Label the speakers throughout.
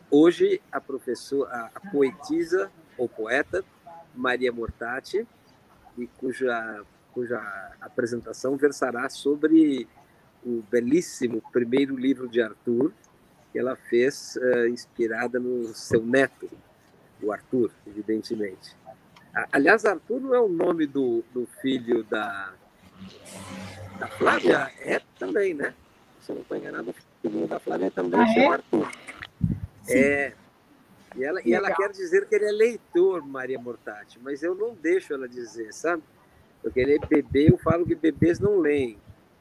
Speaker 1: Hoje, a professora, a poetisa ou poeta Maria Mortati, e cuja apresentação versará sobre o belíssimo primeiro livro de Arthur, que ela fez inspirada no seu neto, o Arthur, evidentemente. Aliás, Arthur não é o nome do filho da Flávia? É também, né? Se eu não estou enganado, o filho da Flávia também chama Arthur. É. E ela quer dizer que ele é leitor, Maria Mortati, mas eu não deixo ela dizer, sabe? Porque ele é bebê, eu falo que bebês não leem.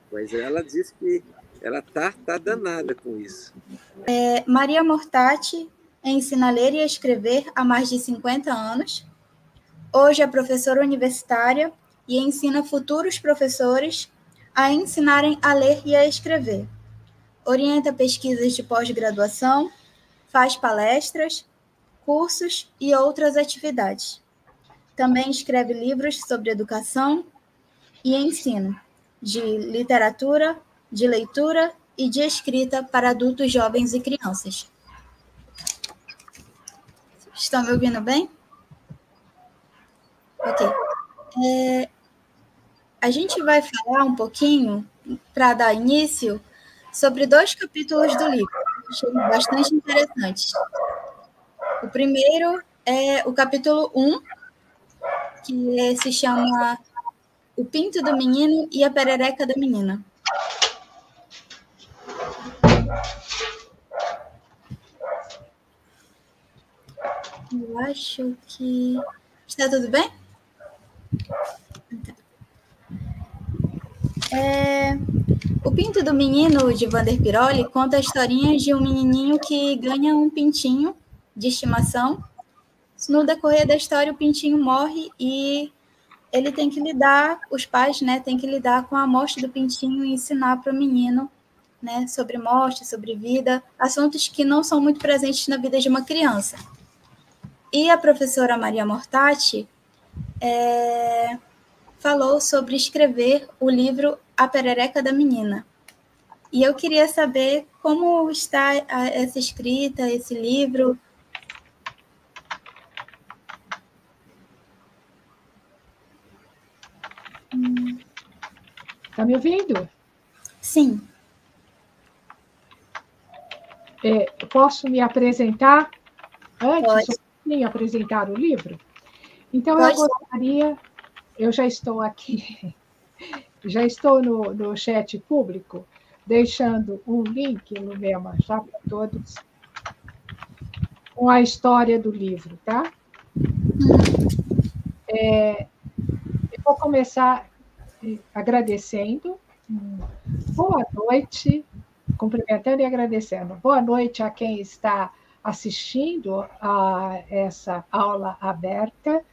Speaker 1: Mas ela diz que ela tá danada com isso.
Speaker 2: Maria Mortati ensina a ler e a escrever há mais de 50 anos. Hoje é professora universitária e ensina futuros professores a ensinarem a ler e a escrever. Orienta pesquisas de pós-graduação, faz palestras, cursos e outras atividades. Também escreve livros sobre educação e ensino, de literatura, de leitura e de escrita para adultos, jovens e crianças. Estão me ouvindo bem? Ok. A gente vai falar um pouquinho, para dar início, sobre 2 capítulos do livro, que achei bastante interessantes. O primeiro é o capítulo 1, que se chama O Pinto do Menino e a Perereca da Menina. Eu acho que... Está tudo bem? O Pinto do Menino, de Vander Piroli, conta a historinha de um menininho que ganha um pintinho de estimação. No decorrer da história, o pintinho morre e ele tem que lidar, os pais, né, têm que lidar com a morte do pintinho e ensinar para o menino, né, sobre morte, sobre vida, assuntos que não são muito presentes na vida de uma criança. E a professora Maria Mortati falou sobre escrever o livro A Perereca da Menina. E eu queria saber como está essa escrita, esse livro.
Speaker 3: Está me ouvindo?
Speaker 2: Sim.
Speaker 3: Posso me apresentar antes
Speaker 2: Pode.
Speaker 3: de apresentar o livro? Então,
Speaker 2: Pode.
Speaker 3: eu gostaria... Eu já estou aqui, já estou no chat público, deixando um link no Mema já para todos, com a história do livro, tá? Eu vou começar agradecendo. Boa noite, cumprimentando e agradecendo. Boa noite a quem está assistindo a essa aula aberta.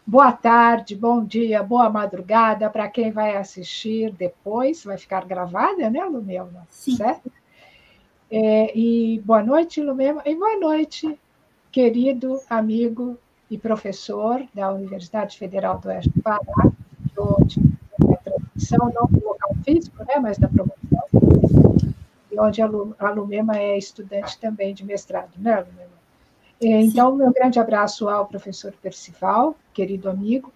Speaker 3: Boa tarde, bom dia, boa madrugada para quem vai assistir depois, vai ficar gravada, né, Lumema?
Speaker 2: Sim.
Speaker 3: Certo? E boa noite, Lumema, e boa noite, querido amigo e professor da Universidade Federal do Oeste do Pará, que hoje é transmissão, não do local físico, né, mas da promoção, e onde a Lumema é estudante também de mestrado, né, Lumema? Então, meu grande abraço ao professor Percival, querido amigo,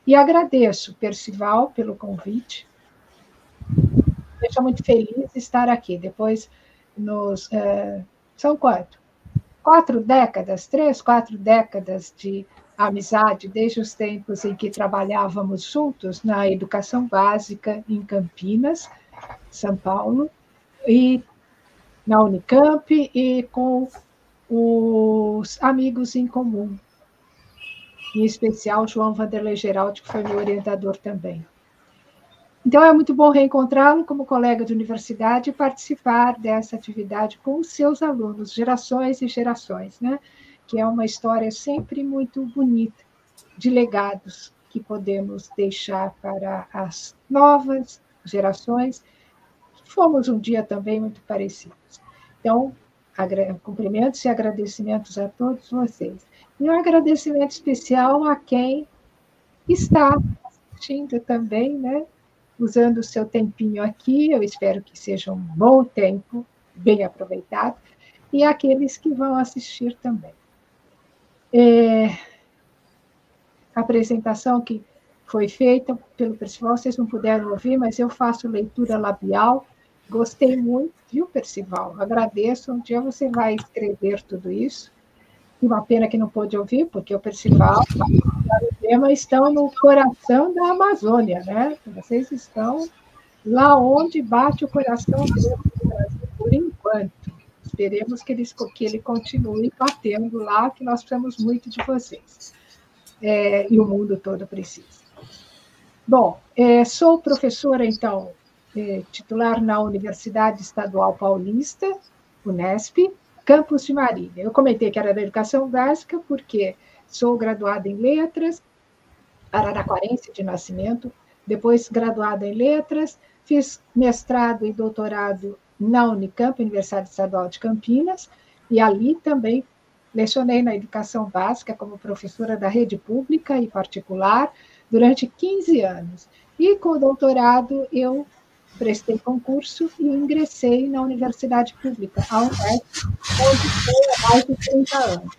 Speaker 3: e agradeço, Percival, pelo convite. Me deixa muito feliz de estar aqui. Depois, são quanto? 4 décadas, 3, 4 décadas de amizade, desde os tempos em que trabalhávamos juntos na educação básica em Campinas, São Paulo, e na Unicamp, e com os amigos em comum, em especial João Vanderlei Geraldi, que foi meu orientador também. Então, é muito bom reencontrá-lo como colega de universidade e participar dessa atividade com os seus alunos, gerações e gerações, né? Que é uma história sempre muito bonita, de legados que podemos deixar para as novas gerações, que fomos um dia também muito parecidos. Então, cumprimentos e agradecimentos a todos vocês. E um agradecimento especial a quem está assistindo também, né? Usando o seu tempinho aqui, eu espero que seja um bom tempo, bem aproveitado. e aqueles que vão assistir também. A apresentação que foi feita pelo Percival, vocês não puderam ouvir, mas eu faço leitura labial. Gostei muito, viu, Percival? Agradeço. Um dia você vai escrever tudo isso. Uma pena que não pôde ouvir, porque o Percival e o tema estão no coração da Amazônia, né? Vocês estão lá onde bate o coração do Brasil, por enquanto. Esperemos que ele continue batendo lá, que nós precisamos muito de vocês. E o mundo todo precisa. Bom, sou professora, então, titular na Universidade Estadual Paulista, Unesp, Campus de Marília. Eu comentei que era da educação básica, porque sou graduada em letras, araraquarense de nascimento, depois graduada em letras, fiz mestrado e doutorado na Unicamp, Universidade Estadual de Campinas, e ali também lecionei na educação básica como professora da rede pública e particular durante 15 anos. E com o doutorado eu prestei concurso e ingressei na Universidade Pública, a UNESP, onde estou há mais de 30 anos.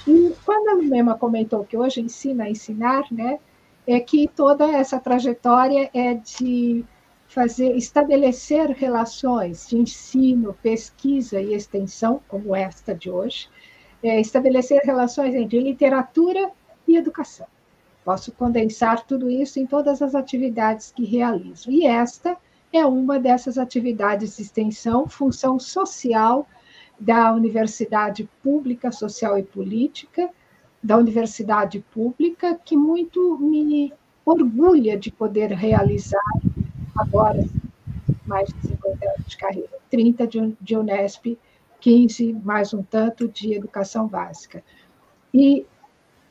Speaker 3: E quando a Lumema comentou que hoje ensina a ensinar, né, é que toda essa trajetória é de estabelecer relações de ensino, pesquisa e extensão, como esta de hoje, estabelecer relações entre literatura e educação. Posso condensar tudo isso em todas as atividades que realizo. E esta é uma dessas atividades de extensão, função social da Universidade Pública, Social e Política, da Universidade Pública, que muito me orgulha de poder realizar agora, mais de 50 anos de carreira, 30 de Unesp, 15, mais um tanto, de educação básica. E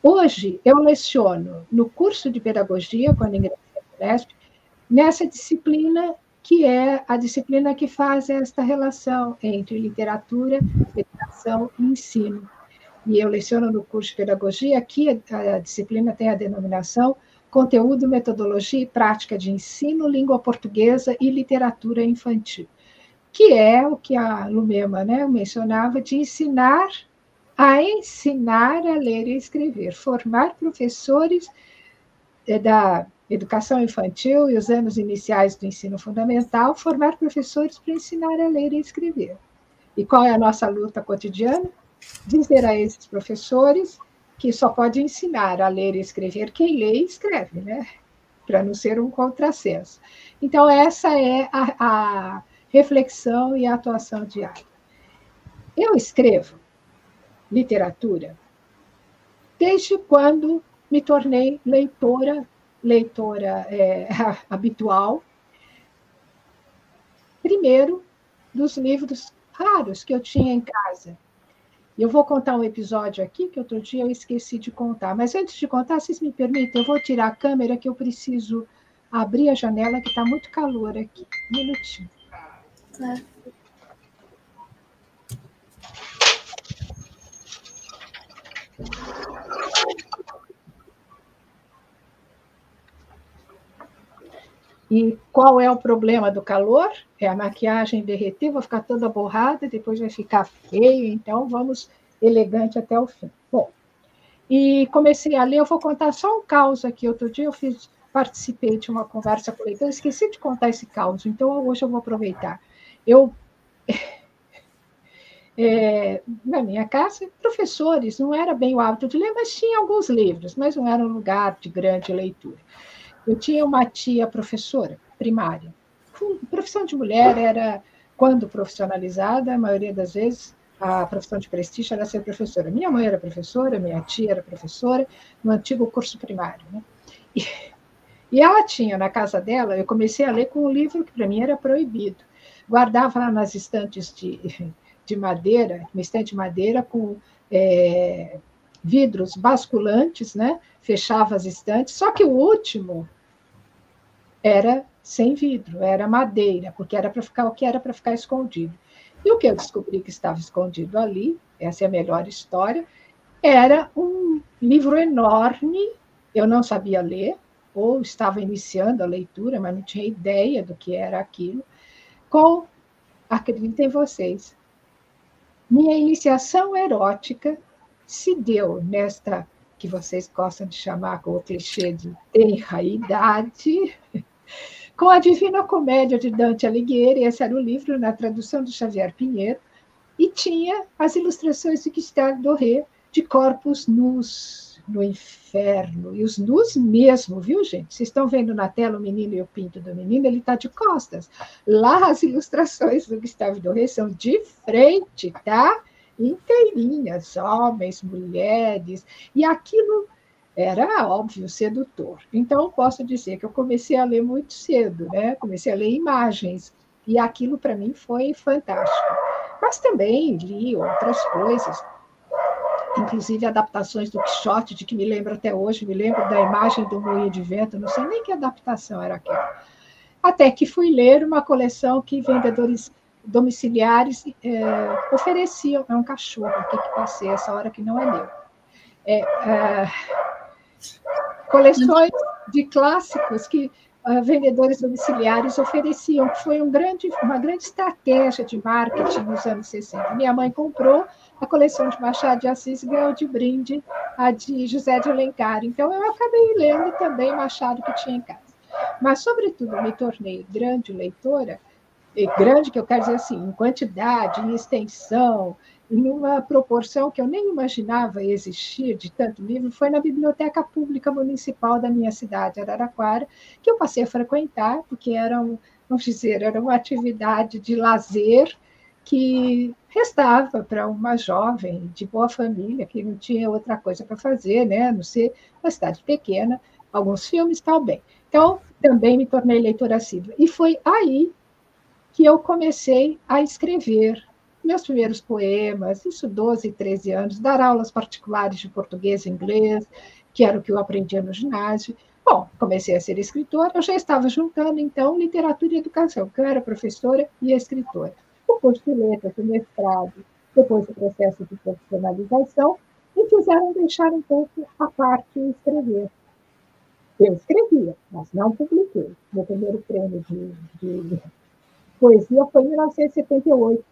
Speaker 3: hoje eu leciono no curso de pedagogia, quando ingressei na Unesp, nessa disciplina que é a disciplina que faz esta relação entre literatura, educação e ensino. E eu leciono no curso de pedagogia, aqui a disciplina tem a denominação Conteúdo, Metodologia e Prática de Ensino, Língua Portuguesa e Literatura Infantil, que é o que a Lumema, né, mencionava, de ensinar a ler e escrever, formar professores da educação infantil e os anos iniciais do ensino fundamental, formar professores para ensinar a ler e escrever. E qual é a nossa luta cotidiana? Dizer a esses professores que só pode ensinar a ler e escrever quem lê e escreve, né? Para não ser um contrassenso. Então, essa é a reflexão e a atuação diária. Eu escrevo literatura desde quando me tornei leitora habitual, primeiro dos livros raros que eu tinha em casa. Eu vou contar um episódio aqui, que outro dia eu esqueci de contar. Mas antes de contar, vocês me permitem, eu vou tirar a câmera, que eu preciso abrir a janela, que está muito calor aqui. Um minutinho. E qual é o problema do calor? É a maquiagem derreter, vou ficar toda borrada, depois vai ficar feio, então vamos elegante até o fim. Bom, e comecei a ler, eu vou contar só um caos aqui. Outro dia eu participei de uma conversa com o leitor, esqueci de contar esse caos, então hoje eu vou aproveitar. Na minha casa, professores, não era bem o hábito de ler, mas tinha alguns livros, mas não era um lugar de grande leitura. Eu tinha uma tia professora primária. Profissão de mulher era, quando profissionalizada, a maioria das vezes, a profissão de prestígio era ser professora. Minha mãe era professora, minha tia era professora, no antigo curso primário, né? E ela tinha, na casa dela, eu comecei a ler com um livro que para mim era proibido. Guardava lá nas estantes de madeira, uma estante de madeira com vidros basculantes, né? Fechava as estantes, só que o último era sem vidro, era madeira, porque era para ficar o que era para ficar escondido. E o que eu descobri que estava escondido ali, essa é a melhor história, era um livro enorme, eu não sabia ler, ou estava iniciando a leitura, mas não tinha ideia do que era aquilo, com, acreditem vocês, Minha iniciação erótica se deu nesta, que vocês gostam de chamar com o clichê de tenra idade, com a Divina Comédia de Dante Alighieri. Esse era o livro na tradução do Xavier Pinheiro, e tinha as ilustrações de Gustave Doré de corpos nus no inferno, e os nus mesmo, viu, gente? Vocês estão vendo na tela o menino e o pinto do menino, ele está de costas. Lá as ilustrações do Gustave Doré são de frente, tá? Inteirinhas, homens, mulheres, e aquilo era, óbvio, sedutor. Então, posso dizer que eu comecei a ler muito cedo, né? Comecei a ler imagens, e aquilo, para mim, foi fantástico. Mas também li outras coisas, inclusive adaptações do Quixote, de que me lembro até hoje, me lembro da imagem do Moinho de Vento, não sei nem que adaptação era aquela. Até que fui ler uma coleção que vendedores domiciliares ofereciam. É um cachorro aqui que passei essa hora, que não é meu. Coleções de clássicos que vendedores domiciliares ofereciam, que foi uma grande estratégia de marketing nos anos 60. Minha mãe comprou a coleção de Machado de Assis e ganhou de brinde a de José de Alencar. Então, eu acabei lendo também Machado, que tinha em casa. Mas, sobretudo, me tornei grande leitora, e grande que eu quero dizer assim, em quantidade, em extensão, em uma proporção que eu nem imaginava existir de tanto livro, foi na Biblioteca Pública Municipal da minha cidade, Araraquara, que eu passei a frequentar, porque era uma atividade de lazer que restava para uma jovem de boa família, que não tinha outra coisa para fazer, né, a não ser uma cidade pequena, alguns filmes, tal, bem. Então, também me tornei leitora assídua. E foi aí que eu comecei a escrever meus primeiros poemas, isso 12, 13 anos, dar aulas particulares de português e inglês, que era o que eu aprendia no ginásio. Bom, comecei a ser escritora, eu já estava juntando, então, literatura e educação, porque eu era professora e escritora. O curso de letras, o mestrado, depois o processo de profissionalização, me fizeram deixar um pouco a parte de escrever. Eu escrevia, mas não publiquei. Meu primeiro prêmio de poesia foi em 1978,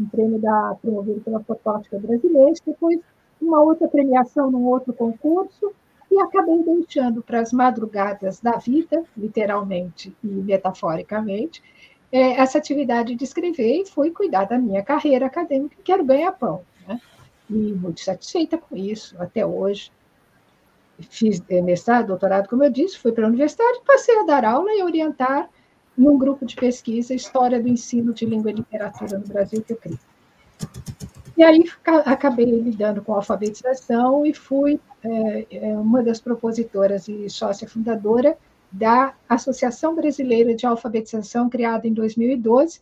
Speaker 3: um prêmio promovido pela Fotótica Brasileira, depois uma outra premiação num outro concurso, e acabei deixando para as madrugadas da vida, literalmente e metaforicamente, essa atividade de escrever, e fui cuidar da minha carreira acadêmica, que era o ganha-pão, né? E muito satisfeita com isso, até hoje. Fiz mestrado, doutorado, como eu disse, fui para a universidade, passei a dar aula e orientar num grupo de pesquisa História do Ensino de Língua e Literatura no Brasil, que eu criei. E aí acabei lidando com a alfabetização e fui uma das propositoras e sócia fundadora da Associação Brasileira de Alfabetização, criada em 2012,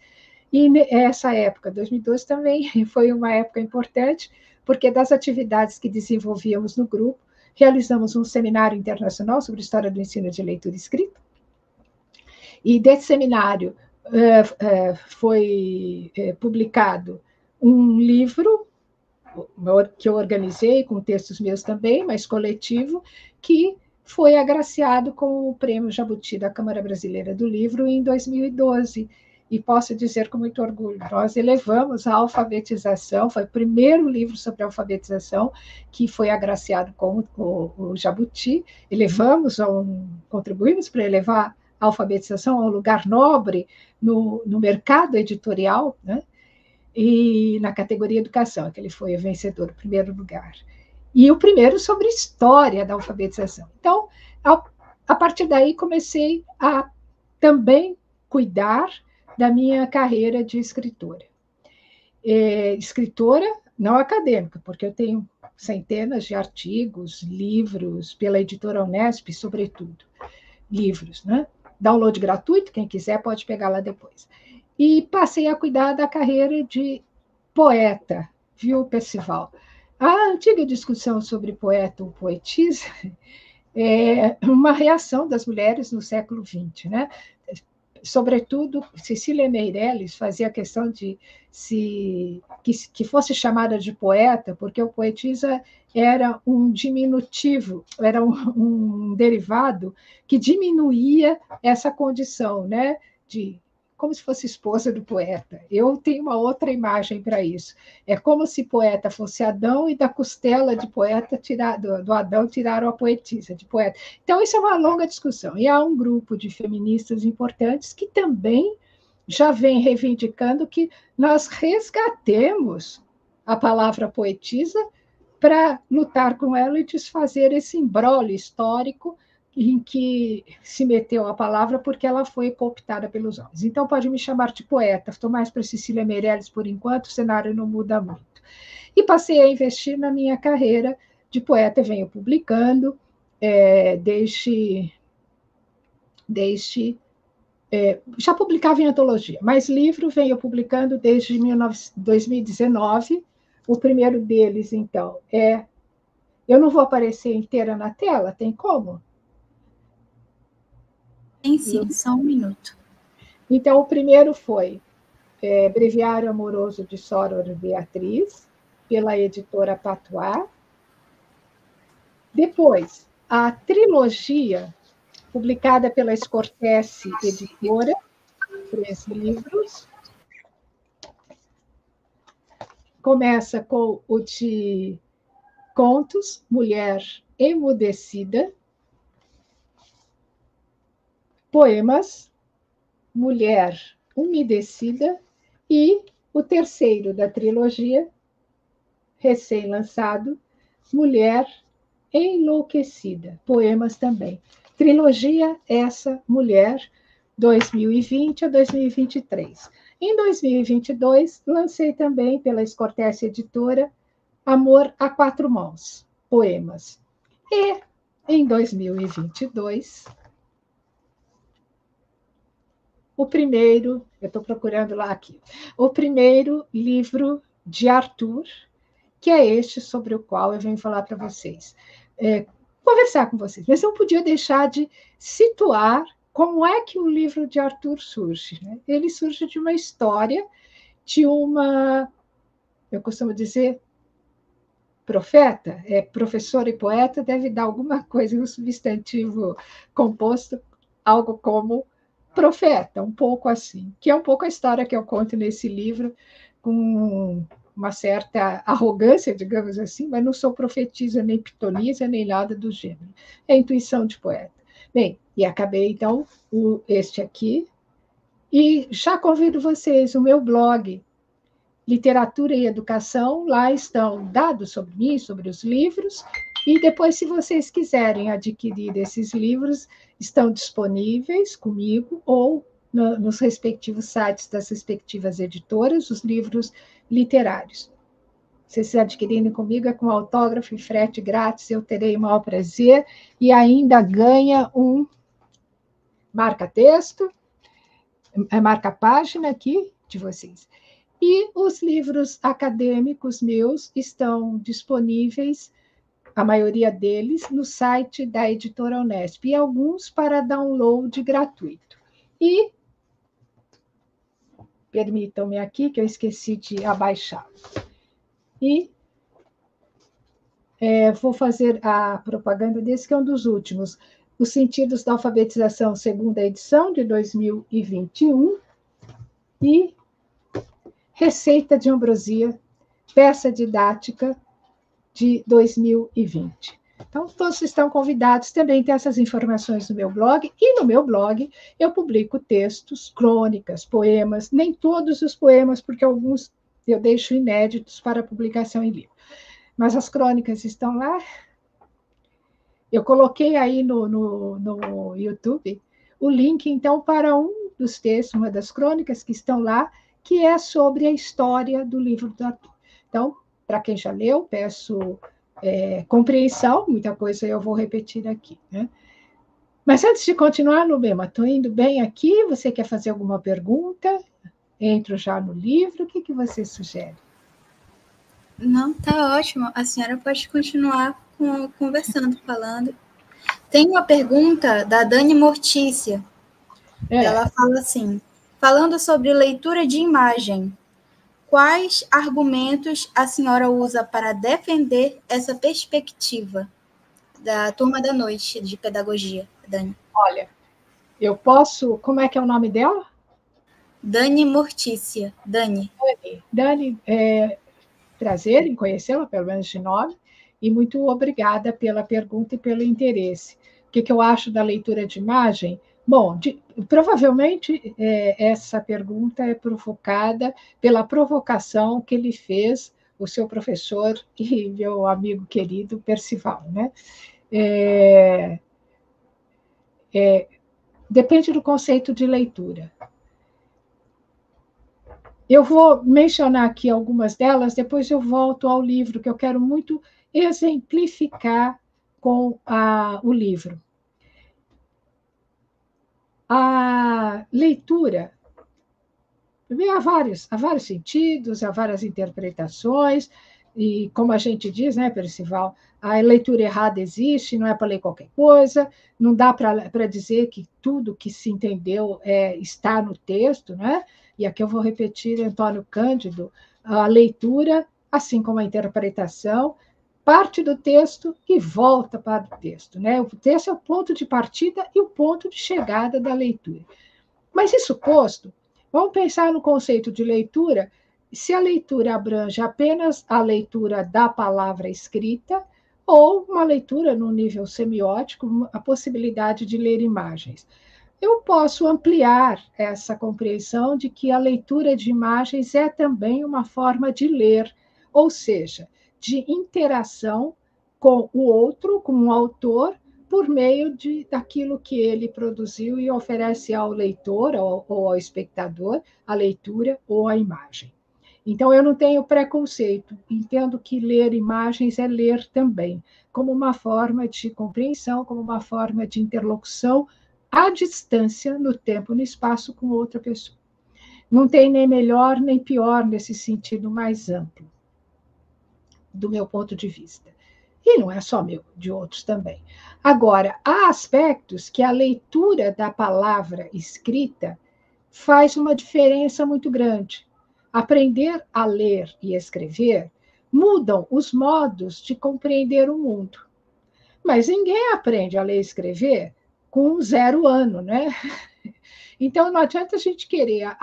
Speaker 3: e essa época, 2012, também foi uma época importante, porque das atividades que desenvolvíamos no grupo, realizamos um seminário internacional sobre história do ensino de leitura e escrita, e desse seminário foi publicado um livro que eu organizei, com textos meus também, mas coletivo, que foi agraciado com o Prêmio Jabuti da Câmara Brasileira do Livro em 2012. E posso dizer com muito orgulho, nós elevamos a alfabetização, foi o primeiro livro sobre alfabetização que foi agraciado com o Jabuti, contribuímos para elevar a alfabetização a um lugar nobre no mercado editorial, né? E na categoria educação, que ele foi o vencedor, o primeiro lugar. E o primeiro sobre história da alfabetização. Então, a partir daí, comecei a também cuidar da minha carreira de escritora. Escritora não acadêmica, porque eu tenho centenas de artigos, livros, pela editora Unesp, sobretudo, livros, né? Download gratuito, quem quiser pode pegar lá depois. E passei a cuidar da carreira de poeta, viu, Percival? A antiga discussão sobre poeta ou poetisa é uma reação das mulheres no século XX, né? Sobretudo, Cecília Meirelles fazia questão de que fosse chamada de poeta, porque o poetisa era um diminutivo, era um derivado que diminuía essa condição, né, de como se fosse esposa do poeta. Eu tenho uma outra imagem para isso. É como se poeta fosse Adão e da costela de poeta do Adão tiraram a poetisa de poeta. Então, isso é uma longa discussão. E há um grupo de feministas importantes que também já vem reivindicando que nós resgatemos a palavra poetisa para lutar com ela e desfazer esse imbróglio histórico em que se meteu a palavra porque ela foi cooptada pelos homens. Então, pode me chamar de poeta. Estou mais para Cecília Meirelles, por enquanto, o cenário não muda muito. E passei a investir na minha carreira de poeta, venho publicando já publicava em antologia, mas livro venho publicando desde 2019. O primeiro deles, então, eu não vou aparecer inteira na tela, tem como?
Speaker 2: Tem sim, só um minuto.
Speaker 3: Então, o primeiro foi Breviário Amoroso de Soror Beatriz, pela editora Patois. Depois, a trilogia, publicada pela Scortese Editora, 3 livros. Começa com o de contos, Mulher Emudecida. Poemas, Mulher Umedecida. E o terceiro da trilogia, recém-lançado, Mulher Enlouquecida. Poemas também. Trilogia essa, Mulher, 2020 a 2023. Em 2022, lancei também pela Scortese Editora Amor a Quatro Mãos, poemas. E em 2022, o primeiro, eu estou procurando lá aqui, o primeiro livro de Arthur, que é este sobre o qual eu venho falar para vocês. Conversar com vocês, mas não podia deixar de situar como é que o livro de Arthur surge. Né? Ele surge de uma história de uma, eu costumo dizer, profeta, professor e poeta, deve dar alguma coisa, um substantivo composto, algo como profeta, um pouco assim, que é um pouco a história que eu conto nesse livro, com uma certa arrogância, digamos assim, mas não sou profetisa, nem pitonisa, nem nada do gênero. É intuição de poeta. Bem, e acabei, então, este aqui, e já convido vocês, o meu blog, Literatura e Educação, lá estão dados sobre mim, sobre os livros, e depois, se vocês quiserem adquirir esses livros, estão disponíveis comigo ou nos respectivos sites das respectivas editoras, os livros literários. Se vocês adquirirem comigo, é com autógrafo e frete grátis, eu terei o maior prazer, e ainda ganha um marca-texto, marca-página aqui de vocês. E os livros acadêmicos meus estão disponíveis, a maioria deles, no site da Editora Unesp, e alguns para download gratuito. E permitam-me aqui, que eu esqueci de abaixar. E vou fazer a propaganda desse, que é um dos últimos, Os Sentidos da Alfabetização, segunda edição, de 2021, e Receita de Ambrosia, peça didática, de 2020. Então, todos estão convidados, também tem essas informações no meu blog, e no meu blog eu publico textos, crônicas, poemas, nem todos os poemas, porque alguns eu deixo inéditos para publicação em livro. Mas as crônicas estão lá. Eu coloquei aí no YouTube o link, então, para um dos textos, uma das crônicas que estão lá, que é sobre a história do livro do Arthur. Então, para quem já leu, peço compreensão, muita coisa eu vou repetir aqui. Né? Mas antes de continuar, Lubema, estou indo bem aqui, você quer fazer alguma pergunta? Entro já no livro, o que você sugere?
Speaker 2: Não, tá ótimo. A senhora pode continuar conversando, falando. Tem uma pergunta da Dani Mortícia. Ela fala assim, falando sobre leitura de imagem, quais argumentos a senhora usa para defender essa perspectiva da turma da noite de pedagogia, Dani?
Speaker 3: Olha, eu posso... Como é que é o nome dela?
Speaker 2: Dani Mortícia. Dani.
Speaker 3: Dani, prazer em conhecê-la, pelo menos de nome, e muito obrigada pela pergunta e pelo interesse. O que eu acho da leitura de imagem? Bom, provavelmente essa pergunta é provocada pela provocação que ele fez o seu professor e meu amigo querido Percival, né? Depende do conceito de leitura. Eu vou mencionar aqui algumas delas, depois eu volto ao livro, que eu quero muito exemplificar com o livro. A leitura há vários sentidos, há várias interpretações, e como a gente diz, né, Percival, a leitura errada existe, não é para ler qualquer coisa, não dá para dizer que tudo que se entendeu está no texto, né? E aqui eu vou repetir Antônio Cândido: a leitura, assim como a interpretação, parte do texto e volta para o texto, né? O texto é o ponto de partida e o ponto de chegada da leitura. Mas isso posto, vamos pensar no conceito de leitura. Se a leitura abrange apenas a leitura da palavra escrita, ou uma leitura no nível semiótico, a possibilidade de ler imagens. Eu posso ampliar essa compreensão de que a leitura de imagens é também uma forma de ler, ou seja, de interação com o outro, com o autor, por meio daquilo que ele produziu e oferece ao leitor ou ao espectador a leitura ou a imagem. Então, eu não tenho preconceito, entendo que ler imagens é ler também, como uma forma de compreensão, como uma forma de interlocução à distância, no tempo e no espaço, com outra pessoa. Não tem nem melhor nem pior nesse sentido mais amplo, do meu ponto de vista. E não é só meu, de outros também. Agora, há aspectos que a leitura da palavra escrita faz uma diferença muito grande. Aprender a ler e escrever mudam os modos de compreender o mundo. Mas ninguém aprende a ler e escrever com 0 ano, né? Então, não adianta a gente querer.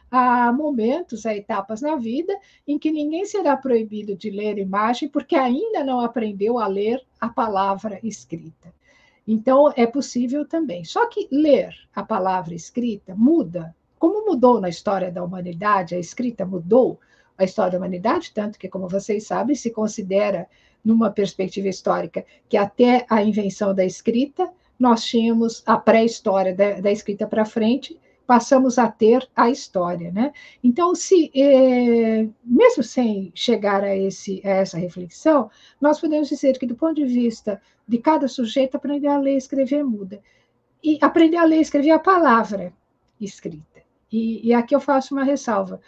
Speaker 3: Há momentos, há etapas na vida em que ninguém será proibido de ler imagem porque ainda não aprendeu a ler a palavra escrita. Então, é possível também. Só que ler a palavra escrita muda. Como mudou na história da humanidade, a escrita mudou a história da humanidade, tanto que, como vocês sabem, se considera, numa perspectiva histórica, que até a invenção da escrita, nós tínhamos a pré-história da escrita para frente, passamos a ter a história, né? Então, mesmo sem chegar a essa reflexão, nós podemos dizer que, do ponto de vista de cada sujeito, aprender a ler e escrever muda. E aprender a ler e escrever a palavra escrita. E aqui eu faço uma ressalva.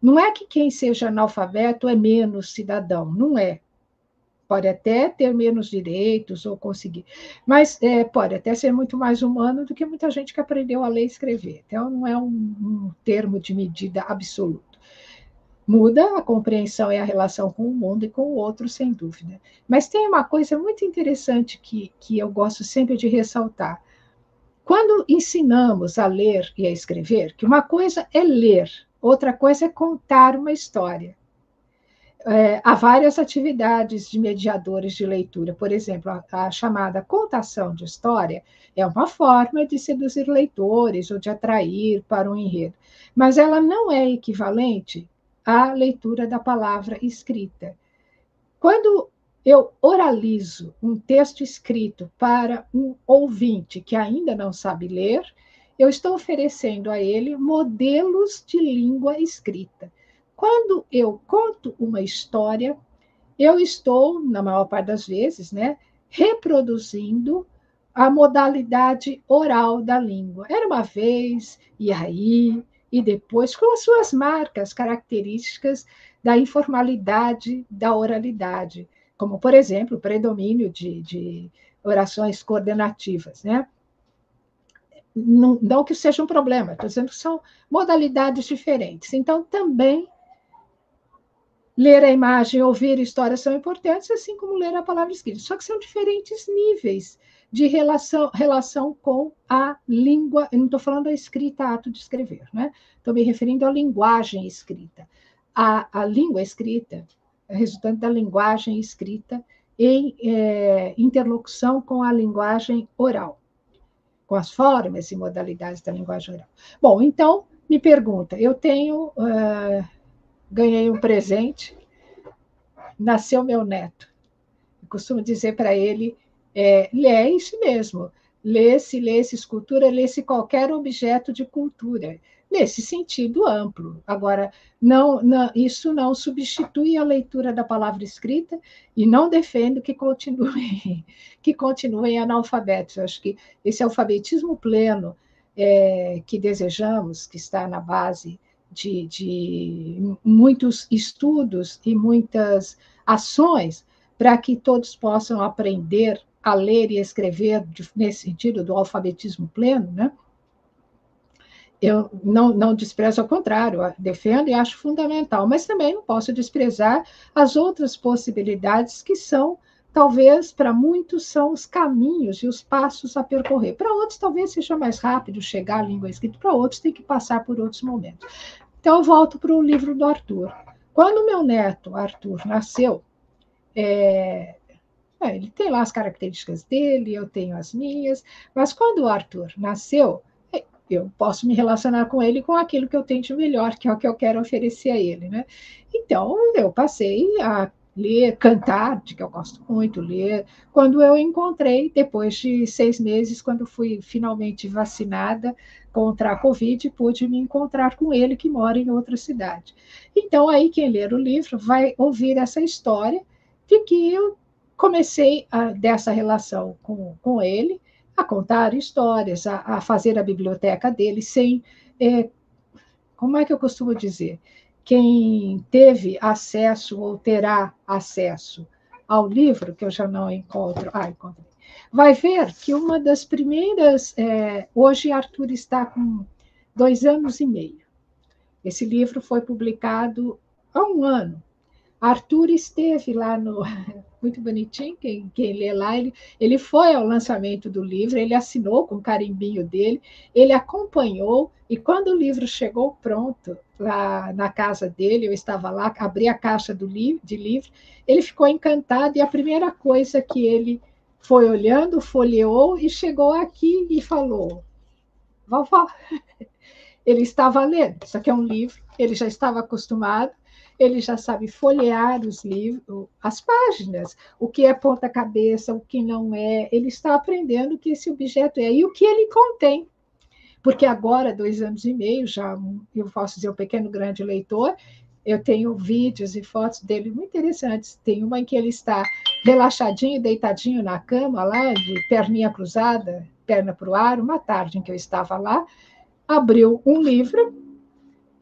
Speaker 3: Não é que quem seja analfabeto é menos cidadão, não é. Pode até ter menos direitos ou conseguir, mas pode até ser muito mais humano do que muita gente que aprendeu a ler e escrever. Então, não é um termo de medida absoluto. Muda a compreensão e a relação com o mundo e com o outro, sem dúvida. Mas tem uma coisa muito interessante que eu gosto sempre de ressaltar. Quando ensinamos a ler e a escrever, que uma coisa é ler, outra coisa é contar uma história. Há várias atividades de mediadores de leitura. Por exemplo, a chamada contação de história é uma forma de seduzir leitores ou de atrair para um enredo, mas ela não é equivalente à leitura da palavra escrita. Quando eu oralizo um texto escrito para um ouvinte que ainda não sabe ler, eu estou oferecendo a ele modelos de língua escrita. Quando eu conto uma história, eu estou, na maior parte das vezes, né, reproduzindo a modalidade oral da língua. Era uma vez, e aí, e depois, com as suas marcas características da informalidade da oralidade, como, por exemplo, o predomínio de orações coordenativas, né? Não que seja um problema, estou dizendo que são modalidades diferentes. Então, também ler a imagem, ouvir histórias são importantes, assim como ler a palavra escrita. Só que são diferentes níveis de relação com a língua. Eu não estou falando da escrita, ato de escrever, né? Estou me referindo à linguagem escrita. A língua escrita é resultante da linguagem escrita em interlocução com a linguagem oral, com as formas e modalidades da linguagem oral. Bom, então, me pergunta, eu ganhei um presente, nasceu meu neto. Eu costumo dizer para ele, é isso mesmo, lê-se escultura, lê-se qualquer objeto de cultura, nesse sentido amplo. Agora, isso não substitui a leitura da palavra escrita e não defendo que continuem analfabetos. Eu acho que esse alfabetismo pleno que desejamos, que está na base de muitos estudos e muitas ações para que todos possam aprender a ler e escrever nesse sentido do alfabetismo pleno, né? Eu não desprezo, ao contrário, defendo e acho fundamental, mas também não posso desprezar as outras possibilidades que são, talvez, para muitos, são os caminhos e os passos a percorrer. Para outros, talvez seja mais rápido chegar à língua escrita, para outros tem que passar por outros momentos. Então, eu volto para o livro do Arthur. Quando meu neto, Arthur, nasceu, ele tem lá as características dele, eu tenho as minhas, mas quando o Arthur nasceu, eu posso me relacionar com ele com aquilo que eu tenho de melhor, que é o que eu quero oferecer a ele, né? Então, eu passei a ler, cantar, de que eu gosto muito, ler, quando eu encontrei, depois de 6 meses, quando fui finalmente vacinada contra a Covid, pude me encontrar com ele, que mora em outra cidade. Então, aí, quem ler o livro vai ouvir essa história de que eu comecei dessa relação com ele, a contar histórias, a fazer a biblioteca dele sem... como é que eu costumo dizer? Quem teve acesso ou terá acesso ao livro, que eu já não encontro... encontrei. Vai ver que uma das primeiras... hoje, Arthur está com 2 anos e meio. Esse livro foi publicado há 1 ano. Arthur esteve lá no... Muito bonitinho, quem lê lá, ele foi ao lançamento do livro, ele assinou com o carimbinho dele, ele acompanhou, e quando o livro chegou pronto, lá na casa dele, eu estava lá, abri a caixa de livro, ele ficou encantado, e a primeira coisa que ele foi olhando, folheou, e chegou aqui e falou, vovó, ele estava lendo, isso aqui é um livro, ele já estava acostumado, ele já sabe folhear os livros, as páginas, o que é ponta-cabeça, o que não é. Ele está aprendendo o que esse objeto é e o que ele contém. Porque agora, 2 anos e meio, já eu posso dizer um pequeno grande leitor, eu tenho vídeos e fotos dele muito interessantes. Tem uma em que ele está relaxadinho, deitadinho na cama, lá, de perninha cruzada, perna para o ar, uma tarde em que eu estava lá, abriu um livro,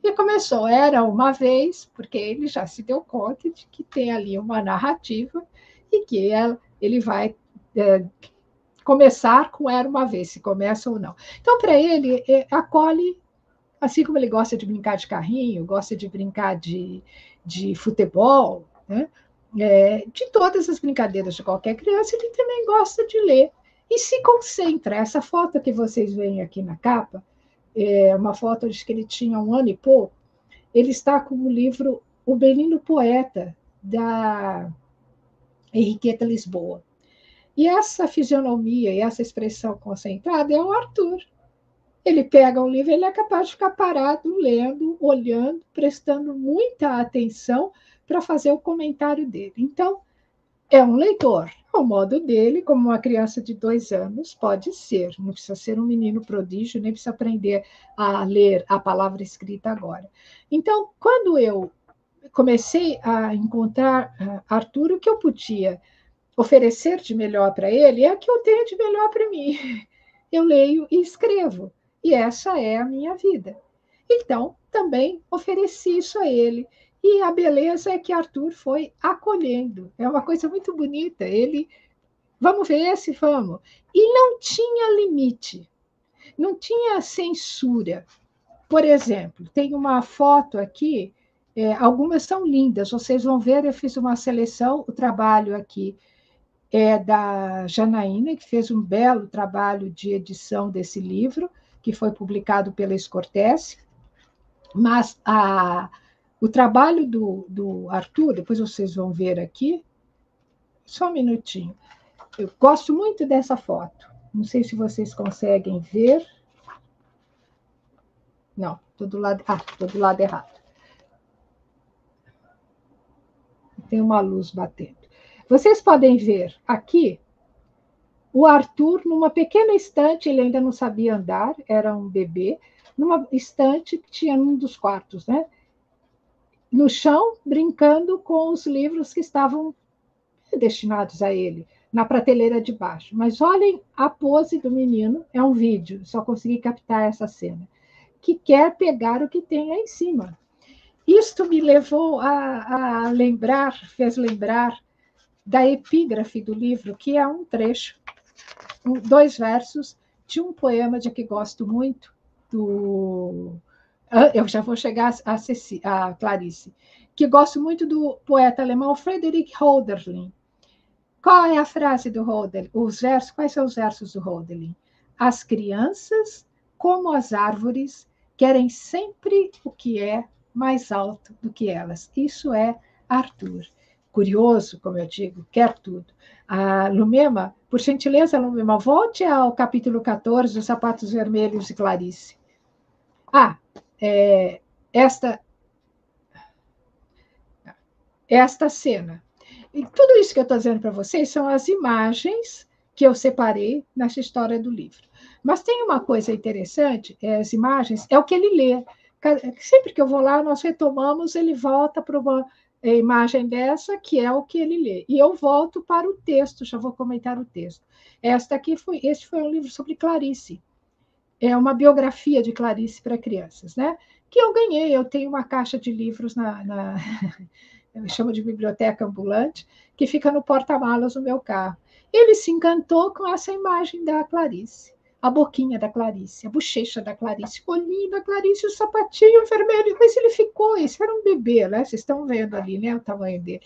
Speaker 3: e começou, era uma vez, porque ele já se deu conta de que tem ali uma narrativa e que ele vai começar com era uma vez, se começa ou não. Então, para ele, acolhe, assim como ele gosta de brincar de carrinho, gosta de brincar de futebol, né? De todas as brincadeiras de qualquer criança, ele também gosta de ler. E se concentra. Essa foto que vocês veem aqui na capa, uma foto de que ele tinha 1 ano e pouco, ele está com o livro O Menino Poeta, da Henriqueta Lisboa. E essa fisionomia e essa expressão concentrada é o Arthur. Ele pega o livro, ele é capaz de ficar parado, lendo, olhando, prestando muita atenção para fazer o comentário dele. Então, é um leitor, ao modo dele, como uma criança de 2 anos pode ser. Não precisa ser um menino prodígio, nem precisa aprender a ler a palavra escrita agora. Então, quando eu comecei a encontrar Arthur, o que eu podia oferecer de melhor para ele é o que eu tenho de melhor para mim. Eu leio e escrevo, e essa é a minha vida. Então, também ofereci isso a ele. E a beleza é que Arthur foi acolhendo. É uma coisa muito bonita. Ele, vamos ver se vamos. E não tinha limite, não tinha censura. Por exemplo, tem uma foto aqui, algumas são lindas, vocês vão ver, eu fiz uma seleção, o trabalho aqui é da Janaína, que fez um belo trabalho de edição desse livro, que foi publicado pela Escortece. Mas o trabalho do Arthur, depois vocês vão ver aqui, só um minutinho. Eu gosto muito dessa foto. Não sei se vocês conseguem ver. Não, estou do lado errado. Tem uma luz batendo. Vocês podem ver aqui o Arthur numa pequena estante, ele ainda não sabia andar, era um bebê, numa estante que tinha num dos quartos, né? No chão, brincando com os livros que estavam destinados a ele, na prateleira de baixo. Mas olhem a pose do menino, é um vídeo, só consegui captar essa cena, que quer pegar o que tem aí em cima. Isto me levou a lembrar, fez lembrar da epígrafe do livro, que é um trecho, 2 versos de um poema de que gosto muito, eu já vou chegar a Clarice, que gosto muito do poeta alemão Friedrich Hölderlin. Qual é a frase do Hölderlin? Quais são os versos do Hölderlin? As crianças, como as árvores, querem sempre o que é mais alto do que elas. Isso é Arthur. Curioso, como eu digo, quer tudo. Lumema, por gentileza, Lumema, volte ao capítulo 14, Os Sapatos Vermelhos de Clarice. Esta cena. E tudo isso que eu estou dizendo para vocês são as imagens que eu separei nessa história do livro. Mas tem uma coisa interessante, as imagens, é o que ele lê. Sempre que eu vou lá, nós retomamos, ele volta para uma imagem dessa, que é o que ele lê. E eu volto para o texto, já vou comentar o texto. Este foi um livro sobre Clarice. É uma biografia de Clarice para crianças, né? Que eu ganhei. Eu tenho uma caixa de livros eu chamo de biblioteca ambulante, que fica no porta-malas do meu carro. Ele se encantou com essa imagem da Clarice. A boquinha da Clarice, a bochecha da Clarice, o olhinho da Clarice, o sapatinho vermelho. Mas ele ficou, isso era um bebê, né? Vocês estão vendo ali, né? O tamanho dele.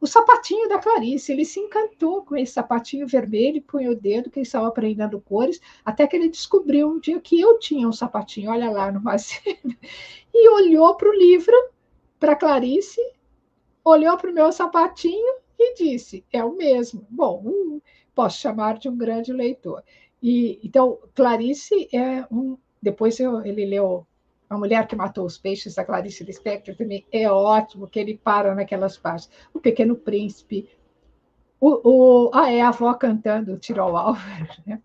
Speaker 3: O sapatinho da Clarice, ele se encantou com esse sapatinho vermelho, punha o dedo, que ele estava aprendendo cores, até que ele descobriu um dia que eu tinha um sapatinho, olha lá no vasilha, e olhou para o livro, para Clarice, olhou para o meu sapatinho e disse, é o mesmo. Bom, posso chamar de um grande leitor. Então, Clarice é depois ele leu A Mulher que Matou os Peixes, da Clarice Lispector, também é ótimo, que ele para naquelas partes. O Pequeno Príncipe, a avó cantando o Tirol Álvares, né?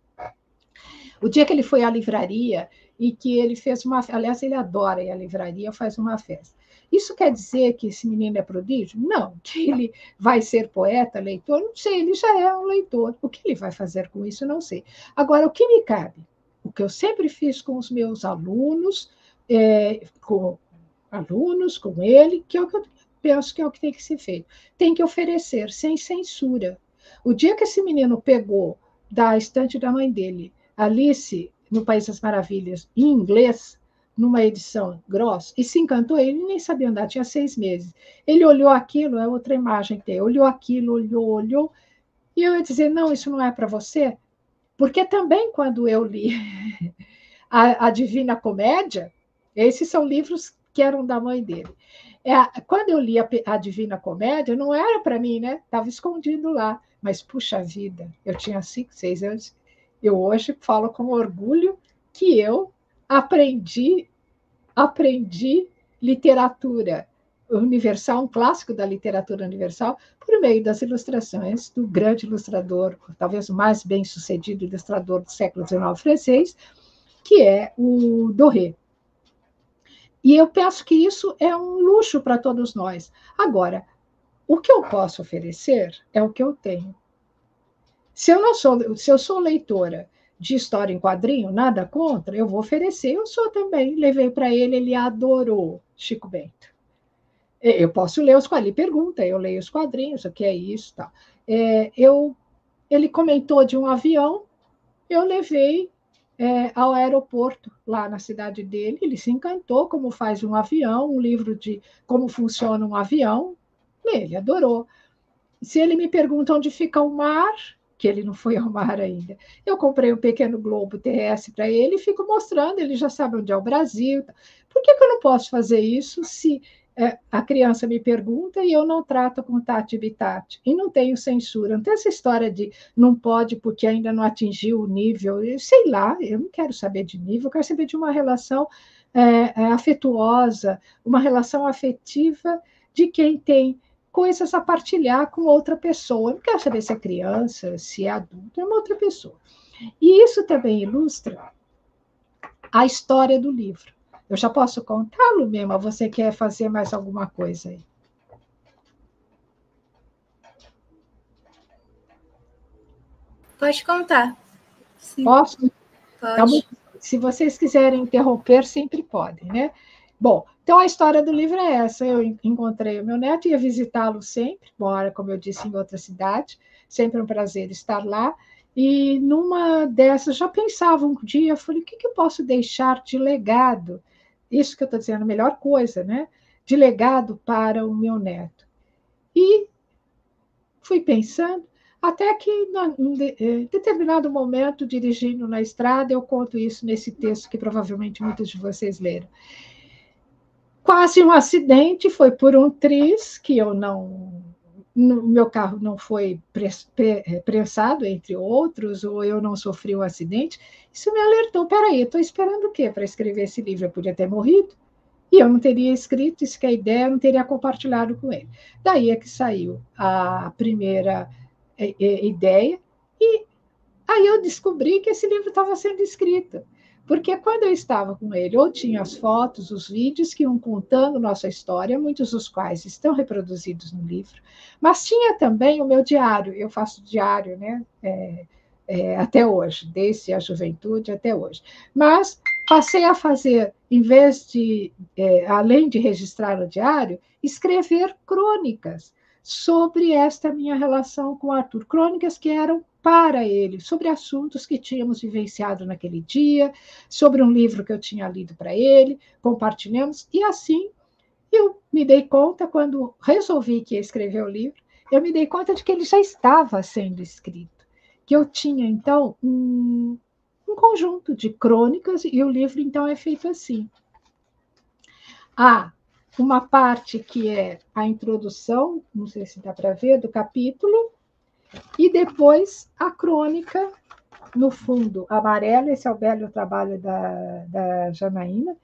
Speaker 3: O dia que ele foi à livraria e que ele fez aliás, ele adora ir à livraria, faz uma festa. Isso quer dizer que esse menino é prodígio? Não. Que ele vai ser poeta, leitor? Não sei, ele já é um leitor. O que ele vai fazer com isso, não sei. Agora, o que me cabe? O que eu sempre fiz com os meus alunos, com ele, que é o que eu penso que é o que tem que ser feito. Tem que oferecer, sem censura. O dia que esse menino pegou da estante da mãe dele, Alice no País das Maravilhas, em inglês, numa edição grossa, e se encantou, ele nem sabia andar, tinha 6 meses. Ele olhou aquilo, é outra imagem que tem, olhou aquilo, olhou, e eu ia dizer, não, isso não é para você, porque também quando eu li a Divina Comédia, esses são livros que eram da mãe dele. Quando eu li a Divina Comédia, não era para mim, né? Estava escondido lá, mas, puxa vida, eu tinha 5, 6 anos, eu hoje falo com orgulho que eu aprendi literatura universal, um clássico da literatura universal, por meio das ilustrações do grande ilustrador, talvez o mais bem-sucedido ilustrador do século XIX francês, que é o Doré. E eu penso que isso é um luxo para todos nós. Agora, o que eu posso oferecer é o que eu tenho. Se eu sou leitora de história em quadrinho, nada contra, eu vou oferecer, eu sou também. Levei para ele adorou Chico Bento. Eu posso ler os quadrinhos, ele pergunta, eu leio os quadrinhos, o que é isso, tal. Ele comentou de um avião, eu levei ao aeroporto, lá na cidade dele, ele se encantou como faz um avião, um livro de como funciona um avião, ele adorou. Se ele me pergunta onde fica o mar, que ele não foi ao mar ainda, eu comprei um pequeno globo terrestre para ele e fico mostrando, ele já sabe onde é o Brasil. Por que eu não posso fazer isso se a criança me pergunta e eu não trato com tati bitati? E não tenho censura, não tem essa história de não pode porque ainda não atingiu o nível, sei lá, eu não quero saber de nível, eu quero saber de uma relação afetuosa, uma relação afetiva de quem tem coisas a partilhar com outra pessoa. Eu não quero saber se é criança, se é adulto, é uma outra pessoa. E isso também ilustra a história do livro. Eu já posso contá-lo mesmo, ou você quer fazer mais alguma coisa aí?
Speaker 2: Pode contar.
Speaker 3: Sim. Posso?
Speaker 2: Pode.
Speaker 3: Então, se vocês quiserem interromper, sempre podem, né? Bom, então a história do livro é essa. Eu encontrei o meu neto, ia visitá-lo sempre, mora, como eu disse, em outra cidade, sempre um prazer estar lá. E numa dessas, já pensava um dia, eu falei, o que eu posso deixar de legado? Isso que eu estou dizendo, a melhor coisa, né? De legado para o meu neto. E fui pensando, até que, em determinado momento, dirigindo na estrada, eu conto isso nesse texto que provavelmente muitos de vocês leram. Quase um acidente, foi por um triz, que eu não... meu carro não foi prensado, entre outros, ou eu não sofri um acidente. Isso me alertou, peraí, eu estou esperando o quê para escrever esse livro? Eu podia ter morrido, e eu não teria escrito, isso que é a ideia, eu não teria compartilhado com ele. Daí é que saiu a primeira ideia, e aí eu descobri que esse livro estava sendo escrito. Porque quando eu estava com ele, ou tinha as fotos, os vídeos que iam contando nossa história, muitos dos quais estão reproduzidos no livro, mas tinha também o meu diário, eu faço diário, né? Até hoje, desde a juventude até hoje. Mas passei a fazer, em vez de, além de registrar o diário, escrever crônicas sobre esta minha relação com o Arthur, crônicas que eram para ele, sobre assuntos que tínhamos vivenciado naquele dia, sobre um livro que eu tinha lido para ele, compartilhamos, e assim eu me dei conta, quando resolvi que ia escrever o livro, eu me dei conta de que ele já estava sendo escrito, que eu tinha, então, um conjunto de crônicas, e o livro, então, é feito assim. Há uma parte que é a introdução, não sei se dá para ver, do capítulo, e depois a crônica, no fundo amarelo, esse é o belo trabalho da Janaína,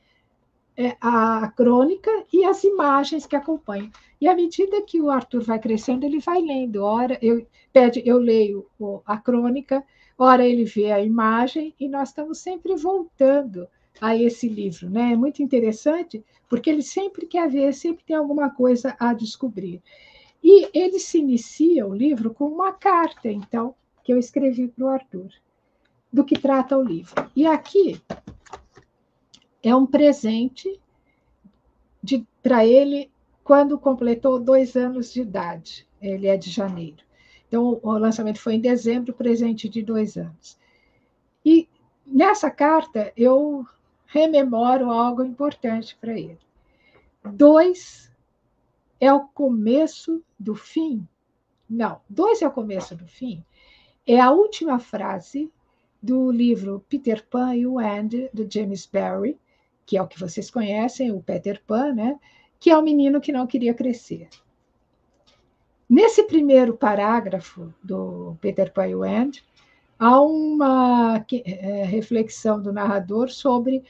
Speaker 3: a crônica e as imagens que acompanham. E à medida que o Arthur vai crescendo, ele vai lendo. Ora, eu leio a crônica, ora ele vê a imagem, e nós estamos sempre voltando a esse livro, né? É muito interessante, porque ele sempre quer ver, sempre tem alguma coisa a descobrir. E ele se inicia o livro com uma carta, então, que eu escrevi para o Arthur, do que trata o livro. E aqui é um presente para ele quando completou 2 anos de idade. Ele é de janeiro. Então, o lançamento foi em dezembro, presente de 2 anos. E nessa carta eu rememoro algo importante para ele. 2 é o começo do fim? Não, 2 é o começo do fim. É a última frase do livro Peter Pan e o Andy, do James Barrie, que é o que vocês conhecem, o Peter Pan, né? Que é o menino que não queria crescer. Nesse primeiro parágrafo do Peter Pan e o Andy, há uma reflexão do narrador sobre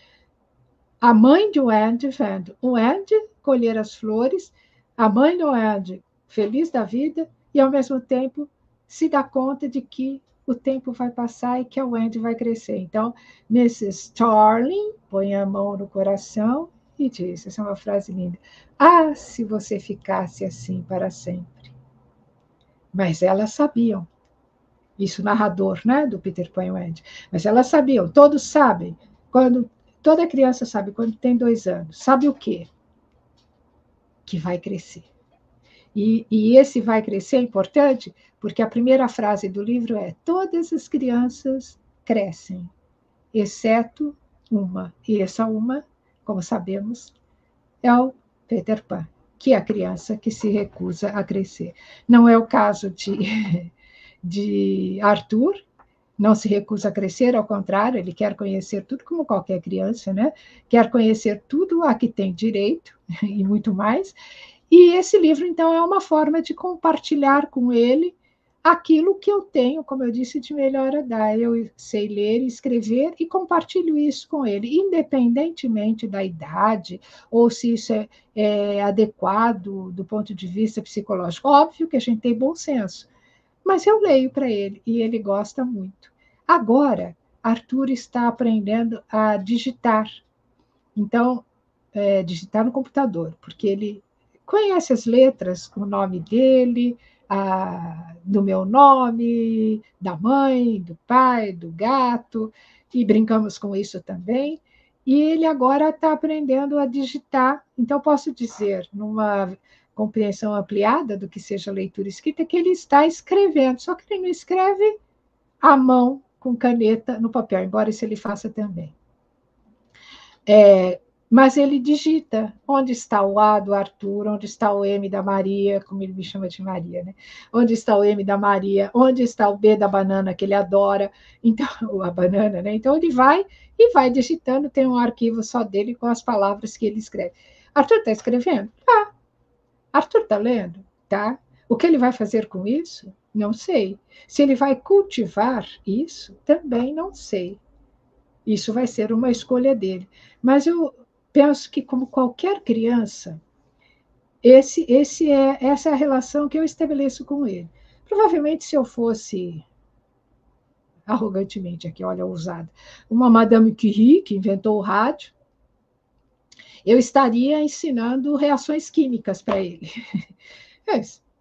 Speaker 3: a mãe de Andy vendo o Andy colher as flores, a mãe do Andy feliz da vida, e ao mesmo tempo se dá conta de que o tempo vai passar e que a Wendy vai crescer. Então, Mrs. Starling põe a mão no coração e diz, essa é uma frase linda, ah, se você ficasse assim para sempre. Mas elas sabiam, isso narrador, né, do Peter Pan e Wendy, mas elas sabiam, todos sabem, toda criança sabe, quando tem 2 anos, sabe o quê? Que vai crescer. E esse vai crescer é importante, porque a primeira frase do livro é: todas as crianças crescem, exceto uma. E essa uma, como sabemos, é o Peter Pan. que a criança que se recusa a crescer. Não é o caso de Arthur, não se recusa a crescer, ao contrário, ele quer conhecer tudo como qualquer criança, né? Quer conhecer tudo a que tem direito e muito mais. E esse livro, então, é uma forma de compartilhar com ele aquilo que eu tenho, como eu disse, de melhor a dar. Eu sei ler e escrever e compartilho isso com ele, independentemente da idade ou se isso é adequado do ponto de vista psicológico. Óbvio que a gente tem bom senso, mas eu leio para ele e ele gosta muito. Agora, Arthur está aprendendo a digitar. Então, digitar no computador, porque ele conhece as letras, o nome dele, do meu nome, da mãe, do pai, do gato, e brincamos com isso também. E ele agora está aprendendo a digitar. Então, posso dizer, numa compreensão ampliada do que seja leitura escrita, que ele está escrevendo, só que ele não escreve à mão, com caneta, no papel, embora isso ele faça também. Mas ele digita onde está o A do Arthur, onde está o M da Maria, como ele me chama de Maria, né? Onde está o M da Maria, onde está o B da banana, que ele adora, então, a banana, né? Então ele vai e vai digitando, tem um arquivo só dele com as palavras que ele escreve. Arthur está escrevendo? Tá. Arthur está lendo? Tá. O que ele vai fazer com isso? Não sei. Se ele vai cultivar isso, também não sei. Isso vai ser uma escolha dele. Mas eu penso que, como qualquer criança, essa é a relação que eu estabeleço com ele. Provavelmente, se eu fosse, arrogantemente aqui, olha, ousada, uma Madame Curie, que inventou o rádio, eu estaria ensinando reações químicas para ele.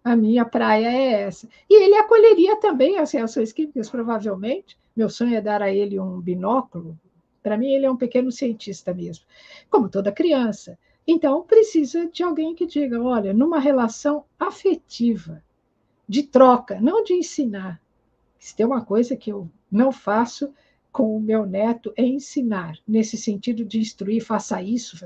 Speaker 3: A minha praia é essa. E ele acolheria também as reações químicas, provavelmente. Meu sonho é dar a ele um binóculo. Para mim, ele é um pequeno cientista mesmo, como toda criança. Então, precisa de alguém que diga, olha, numa relação afetiva, de troca, não de ensinar. Se tem uma coisa que eu não faço com o meu neto, é ensinar, nesse sentido de instruir, faça isso,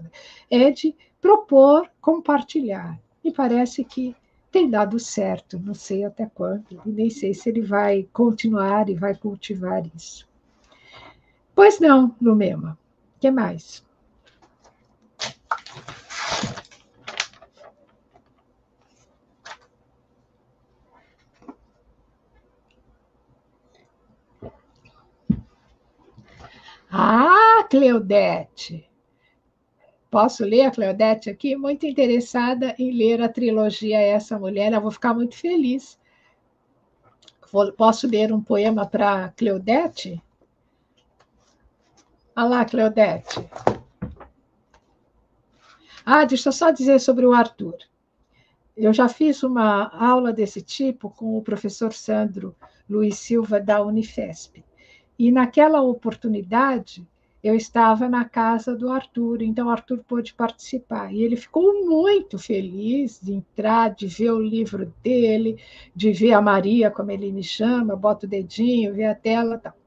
Speaker 3: é de propor, compartilhar. E parece que tem dado certo, não sei até quando, e nem sei se ele vai continuar e vai cultivar isso. Pois não, Lumema. O que mais? Ah, Cleodete! Posso ler a Cleodete aqui? Muito interessada em ler a trilogia Essa Mulher, eu vou ficar muito feliz. Posso ler um poema para Cleodete? Olha lá, Cleodete. Deixa eu só dizer sobre o Arthur. Eu já fiz uma aula desse tipo com o professor Sandro Luiz Silva, da Unifesp. E naquela oportunidade, eu estava na casa do Arthur, então o Arthur pôde participar. E ele ficou muito feliz de entrar, de ver o livro dele, de ver a Maria, como ele me chama, bota o dedinho, vê a tela e tal.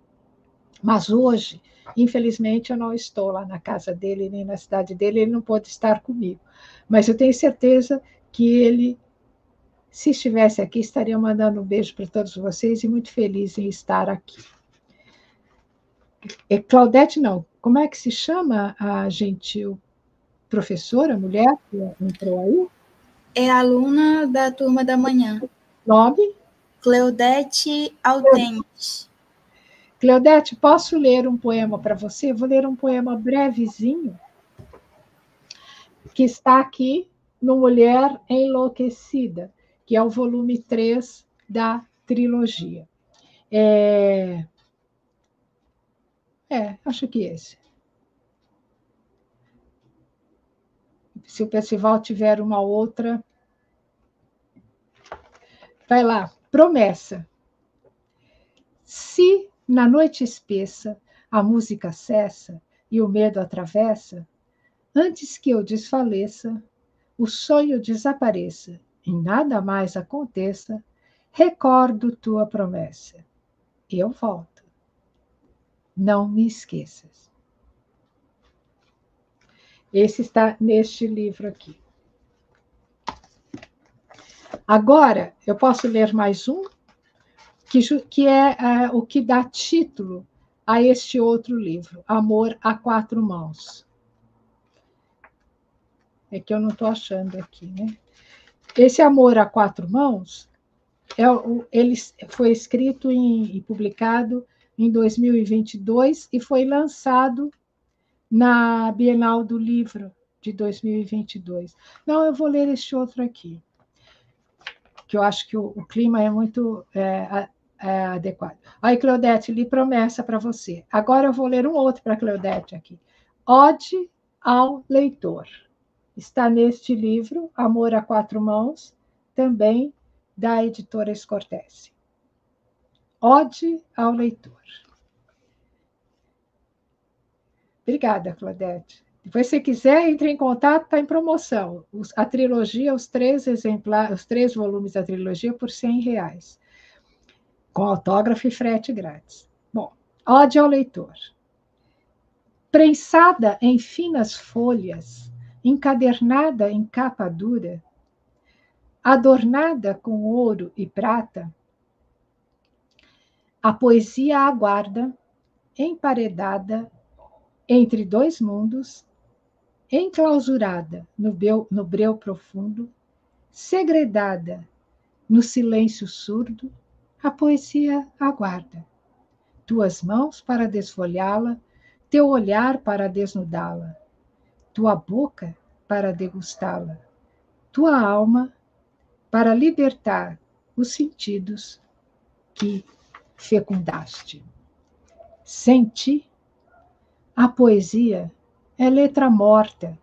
Speaker 3: Mas hoje, infelizmente, eu não estou lá na casa dele, nem na cidade dele, ele não pôde estar comigo. Mas eu tenho certeza que ele, se estivesse aqui, estaria mandando um beijo para todos vocês e muito feliz em estar aqui. Claudete, não. Como é que se chama a gentil professora, mulher que entrou aí?
Speaker 2: É aluna da turma da manhã.
Speaker 3: Nome?
Speaker 2: Cleodete Altentes.
Speaker 3: Cleodete, posso ler um poema para você? Vou ler um poema brevezinho, que está aqui no Mulher Enlouquecida, que é o volume 3 da trilogia. Acho que esse. Se o Percival tiver uma outra. Vai lá, promessa. Se na noite espessa a música cessa e o medo atravessa, antes que eu desfaleça, o sonho desapareça e nada mais aconteça, recordo tua promessa. Eu volto. Não me esqueças. Esse está neste livro aqui. Agora, eu posso ler mais um, que é o que dá título a este outro livro, Amor a Quatro Mãos. É que eu não estou achando aqui, né? Esse Amor a Quatro Mãos, ele foi escrito e publicado em 2022 e foi lançado na Bienal do Livro de 2022. Não, eu vou ler este outro aqui, que eu acho que o clima é muito adequado. Aí, Claudete, li promessa para você. Agora eu vou ler um outro para Claudete aqui. Ode ao leitor. Está neste livro, Amor a Quatro Mãos, também da editora Scortese. Ode ao leitor. Obrigada, Claudete. Depois, se quiser, entre em contato, está em promoção. A trilogia, os 3 exemplares, os 3 volumes da trilogia por R$100, com autógrafo e frete grátis. Bom, ode ao leitor. Prensada em finas folhas, encadernada em capa dura, adornada com ouro e prata, a poesia aguarda, emparedada entre 2 mundos, enclausurada no breu profundo, segredada no silêncio surdo, a poesia aguarda. Tuas mãos para desfolhá-la, teu olhar para desnudá-la, tua boca para degustá-la, tua alma para libertar os sentidos que fecundaste. Sem ti, a poesia é letra morta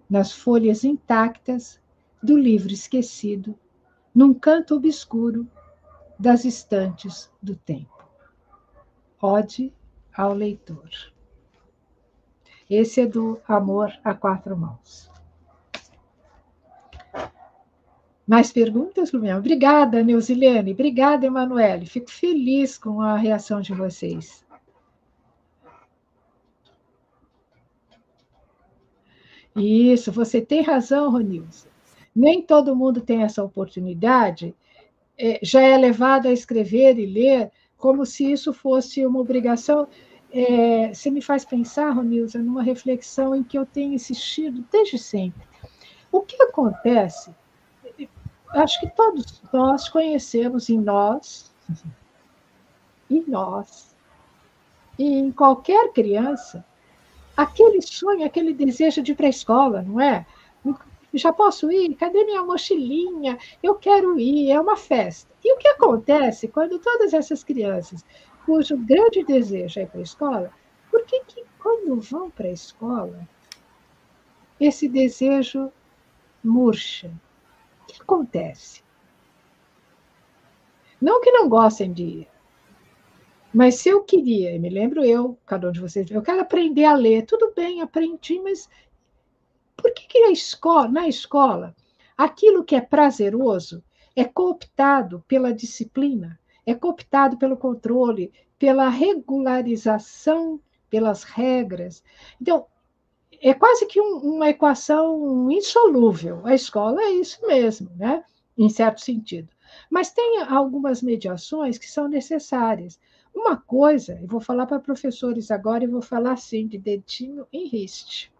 Speaker 3: nas folhas intactas do livro esquecido, num canto obscuro das estantes do tempo. Ode ao leitor. Esse é do Amor a Quatro Mãos. Mais perguntas, Lumião? Obrigada, Neusilene. Obrigada, Emanuele. Fico feliz com a reação de vocês. Isso, você tem razão, Ronilson. Nem todo mundo tem essa oportunidade, já é levado a escrever e ler como se isso fosse uma obrigação. Você me faz pensar, Ronilson, numa reflexão em que eu tenho insistido desde sempre. O que acontece? Acho que todos nós conhecemos em nós, e em qualquer criança, aquele sonho, aquele desejo de ir para a escola, não é? Já posso ir? Cadê minha mochilinha? Eu quero ir, é uma festa. E o que acontece quando todas essas crianças, cujo grande desejo é ir para a escola, por que quando vão para a escola, esse desejo murcha? O que acontece? Não que não gostem de ir, mas se eu queria, me lembro eu, cada um de vocês, eu quero aprender a ler, tudo bem, aprendi, mas por que na escola, aquilo que é prazeroso é cooptado pela disciplina, é cooptado pelo controle, pela regularização, pelas regras? Então, é quase que uma equação insolúvel. A escola é isso mesmo, né? Em certo sentido. Mas tem algumas mediações que são necessárias. Uma coisa, eu vou falar para professores agora e vou falar assim, de dedinho em riste.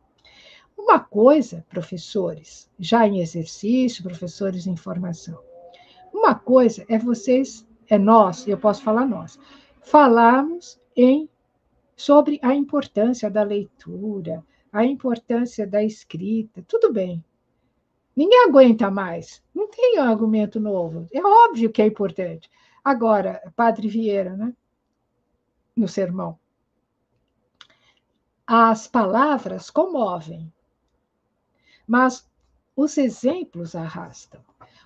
Speaker 3: Uma coisa, professores, já em exercício, professores em formação, uma coisa é nós, eu posso falar nós, falarmos sobre a importância da leitura, a importância da escrita, tudo bem. Ninguém aguenta mais, não tem argumento novo, é óbvio que é importante. Agora, Padre Vieira, né, no sermão, as palavras comovem, mas os exemplos arrastam.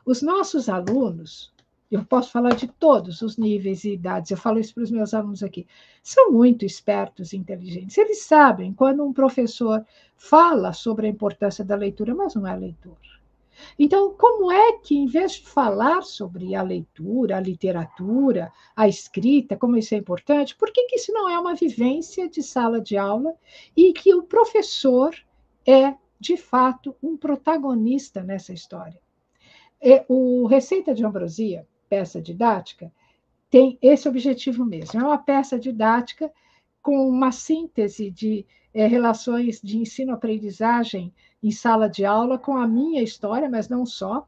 Speaker 3: Os nossos alunos, eu posso falar de todos os níveis e idades, eu falo isso para os meus alunos aqui, são muito espertos e inteligentes. Eles sabem quando um professor fala sobre a importância da leitura, mas não é leitor. Então, como é que, em vez de falar sobre a leitura, a literatura, a escrita, como isso é importante, por que isso não é uma vivência de sala de aula e que o professor é, de fato, um protagonista nessa história? O Receita de Ambrosia, peça didática, tem esse objetivo mesmo. É uma peça didática com uma síntese de relações de ensino-aprendizagem em sala de aula com a minha história, mas não só.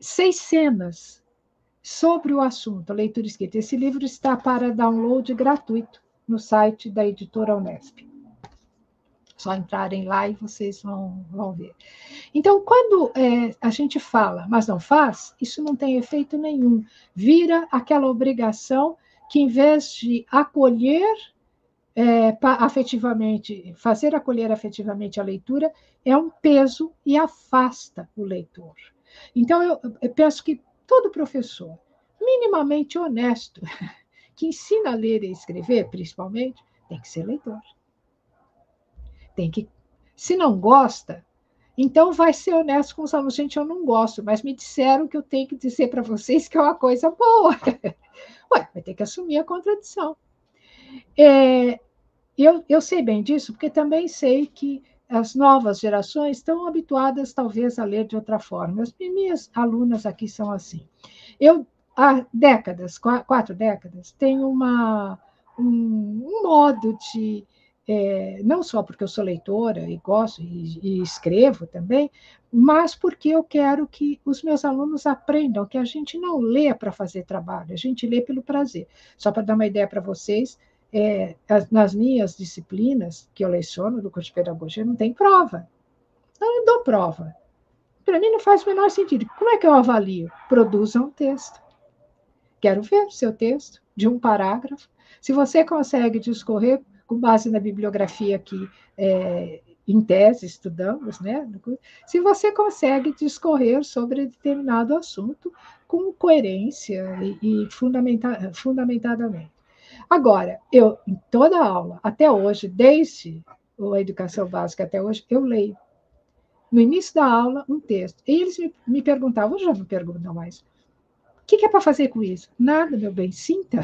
Speaker 3: 6 cenas sobre o assunto, a leitura escrita. Esse livro está para download gratuito no site da editora Unesp. Só entrarem lá e vocês vão ver. Então, quando a gente fala, mas não faz, isso não tem efeito nenhum. Vira aquela obrigação que, em vez de acolher afetivamente, fazer acolher afetivamente a leitura, é um peso e afasta o leitor. Então, eu penso que todo professor minimamente honesto, que ensina a ler e escrever, principalmente, tem que ser leitor. Tem que, se não gosta, então vai ser honesto com os alunos. Gente, eu não gosto, mas me disseram que eu tenho que dizer para vocês que é uma coisa boa. Ué, vai ter que assumir a contradição. Eu sei bem disso, porque também sei que as novas gerações estão habituadas, talvez, a ler de outra forma. As minhas alunas aqui são assim. Eu, há décadas, 4 décadas, tenho um modo de... não só porque eu sou leitora e gosto e escrevo também, mas porque eu quero que os meus alunos aprendam que a gente não lê para fazer trabalho, a gente lê pelo prazer. Só para dar uma ideia para vocês, nas minhas disciplinas que eu leciono do curso de pedagogia, não tem prova. Eu não dou prova. Para mim não faz o menor sentido. Como é que eu avalio? Produza um texto. Quero ver seu texto de um parágrafo. Se você consegue discorrer com base na bibliografia que, em tese, estudamos, né? Se você consegue discorrer sobre determinado assunto com coerência e fundamentadamente. Agora, eu, em toda aula, até hoje, desde a educação básica até hoje, eu leio. No início da aula, um texto. E eles me perguntavam, já me perguntam mais, o que é para fazer com isso? Nada, meu bem, sinta.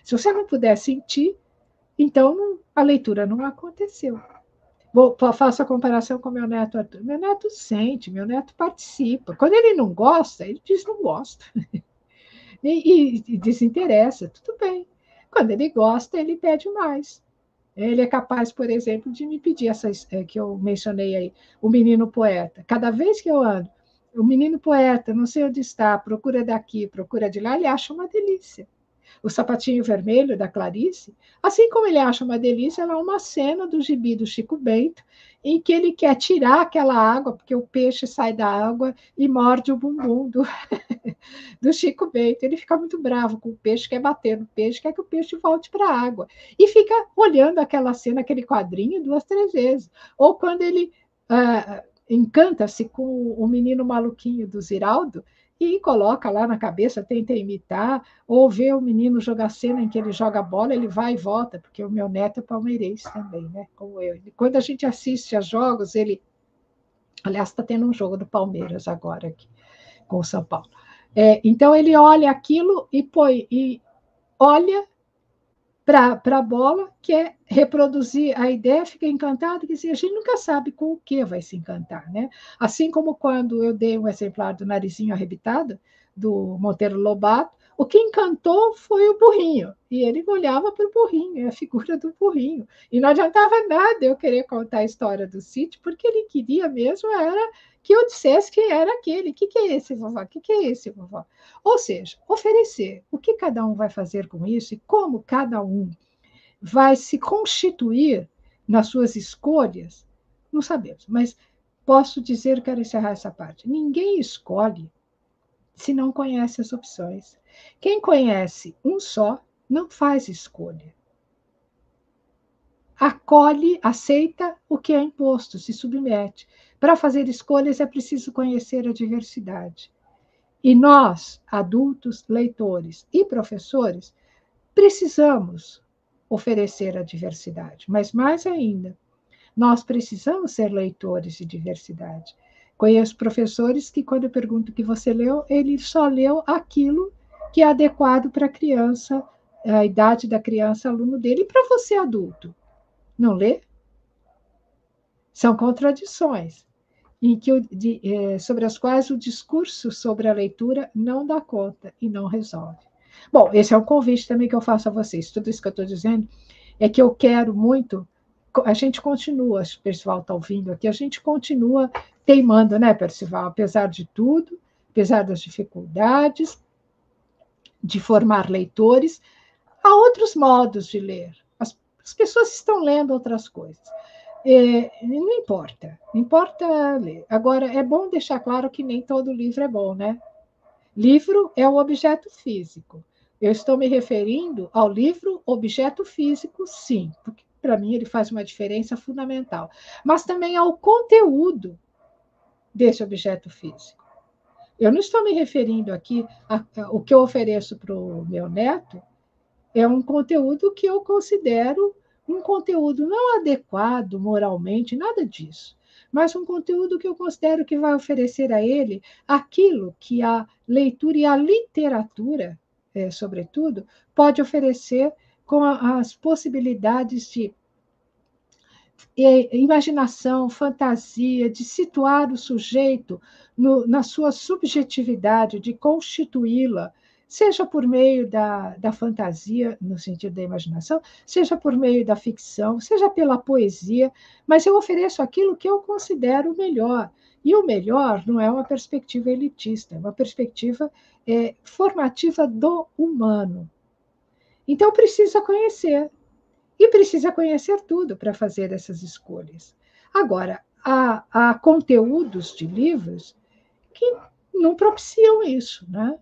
Speaker 3: Se você não puder sentir, então a leitura não aconteceu. Faço a comparação com meu neto Arthur. Meu neto sente, meu neto participa. Quando ele não gosta, ele diz não gosta. E desinteressa, tudo bem. Quando ele gosta, ele pede mais. Ele é capaz, por exemplo, de me pedir essas que eu mencionei aí, o menino poeta. Cada vez que eu ando, o menino poeta, não sei onde está, procura daqui, procura de lá, ele acha uma delícia. O Sapatinho Vermelho, da Clarice, assim como ele acha uma delícia, ela é uma cena do gibi do Chico Bento, em que ele quer tirar aquela água, porque o peixe sai da água e morde o bumbum do Chico Bento. Ele fica muito bravo com o peixe, quer bater no peixe, quer que o peixe volte para a água. E fica olhando aquela cena, aquele quadrinho, 2, 3 vezes. Ou quando ele encanta-se com o menino maluquinho do Ziraldo, e coloca lá na cabeça, tenta imitar, ou vê o menino jogar cena em que ele joga bola, ele vai e volta, porque o meu neto é palmeirense também, né? Como eu. E quando a gente assiste a jogos, ele... Aliás, está tendo um jogo do Palmeiras agora aqui, com o São Paulo. Então, ele olha aquilo e olha para a bola, quer reproduzir a ideia, fica encantado, quer dizer, a gente nunca sabe com o que vai se encantar, né? Assim como quando eu dei um exemplar do Narizinho Arrebitado, do Monteiro Lobato, o que encantou foi o burrinho, e ele olhava para o burrinho, a figura do burrinho, e não adiantava nada eu querer contar a história do sítio, porque ele queria mesmo era que eu dissesse quem era aquele. O que é esse, vovó? O que é esse, vovó? Ou seja, oferecer o que cada um vai fazer com isso e como cada um vai se constituir nas suas escolhas, não sabemos, mas posso dizer, quero encerrar essa parte, ninguém escolhe se não conhece as opções. Quem conhece um só, não faz escolha. Acolhe, aceita o que é imposto, se submete. Para fazer escolhas é preciso conhecer a diversidade. E nós, adultos, leitores e professores, precisamos oferecer a diversidade, mas mais ainda, nós precisamos ser leitores de diversidade. Conheço professores que, quando eu pergunto o que você leu, ele só leu aquilo que é adequado para a criança, a idade da criança, aluno dele, e para você, adulto. Não lê? São contradições. sobre as quais o discurso sobre a leitura não dá conta e não resolve. Bom, esse é um convite também que eu faço a vocês. Tudo isso que eu estou dizendo é que eu quero muito. A gente continua, o Percival está ouvindo aqui, a gente continua teimando, né, Percival? Apesar de tudo, apesar das dificuldades de formar leitores, há outros modos de ler. As pessoas estão lendo outras coisas. Não importa, importa ler. Agora, é bom deixar claro que nem todo livro é bom, né? Livro é um objeto físico. Eu estou me referindo ao livro objeto físico, sim, porque para mim ele faz uma diferença fundamental, mas também ao conteúdo desse objeto físico. Eu não estou me referindo aqui o que eu ofereço para o meu neto é um conteúdo que eu considero um conteúdo não adequado moralmente, nada disso, mas um conteúdo que eu considero que vai oferecer a ele aquilo que a leitura e a literatura, sobretudo, pode oferecer com as possibilidades de imaginação, fantasia, de situar o sujeito na sua subjetividade, de constituí-la, seja por meio da fantasia, no sentido da imaginação, seja por meio da ficção, seja pela poesia, mas eu ofereço aquilo que eu considero melhor. E o melhor não é uma perspectiva elitista, é uma perspectiva formativa do humano. Então, precisa conhecer. E precisa conhecer tudo para fazer essas escolhas. Agora, há conteúdos de livros que não propiciam isso, né?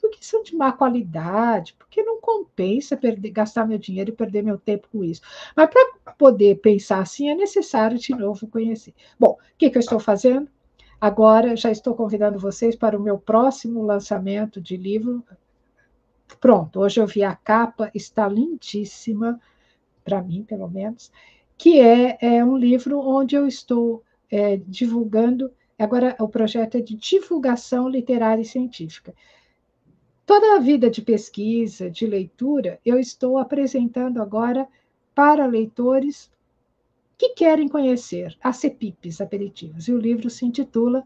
Speaker 3: Porque são de má qualidade, porque não compensa gastar meu dinheiro e perder meu tempo com isso. Mas para poder pensar assim, é necessário, de novo, conhecer. Bom, o que eu estou fazendo? Agora, já estou convidando vocês para o meu próximo lançamento de livro. Pronto, hoje eu vi a capa, está lindíssima, para mim, pelo menos, que é um livro onde eu estou divulgando. Agora, o projeto é de divulgação literária e científica. Toda a vida de pesquisa, de leitura, eu estou apresentando agora para leitores que querem conhecer ACPIPs, aperitivos. E o livro se intitula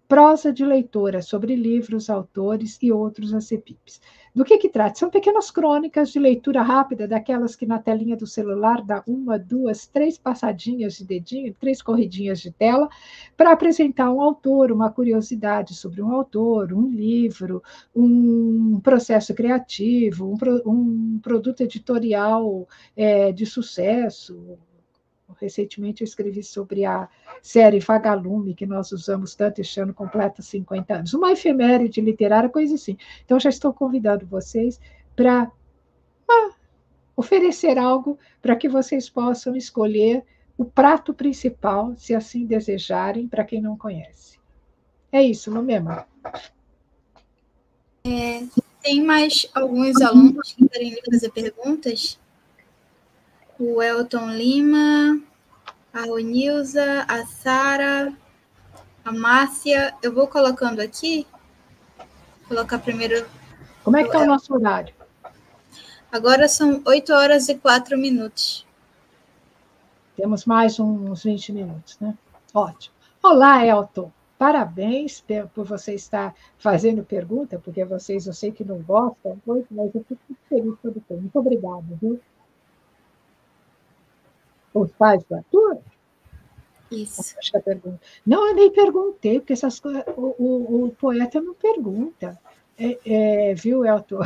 Speaker 3: Prosa de Leitora, sobre livros, autores e outros ACPIPs. Do que trata? São pequenas crônicas de leitura rápida, daquelas que na telinha do celular dá 1, 2, 3 passadinhas de dedinho, 3 corridinhas de tela, para apresentar um autor, uma curiosidade sobre um autor, um livro, um processo criativo, um produto editorial de sucesso. Recentemente eu escrevi sobre a série Vagalume, que nós usamos tanto, este ano completa 50 anos. Uma efeméride literária, coisa assim. Então, já estou convidando vocês para oferecer algo para que vocês possam escolher o prato principal, se assim desejarem, para quem não conhece. É isso, não mesmo?
Speaker 2: Tem mais alguns alunos que querem fazer perguntas? O Elton Lima, a Onilza, a Sara, a Márcia. Eu vou colocando aqui. Vou colocar primeiro.
Speaker 3: Como é que está o nosso horário?
Speaker 2: Agora são 8h04.
Speaker 3: Temos mais uns 20 minutos, né? Ótimo. Olá, Elton. Parabéns por você estar fazendo pergunta, porque vocês, eu sei que não gostam muito, mas eu fico muito feliz por tudo. Muito obrigada, viu? Os pais do Arthur?
Speaker 2: Isso.
Speaker 3: Acho que a pergunta. Não, eu nem perguntei, porque essas coisas, o poeta não pergunta. Viu, Elton?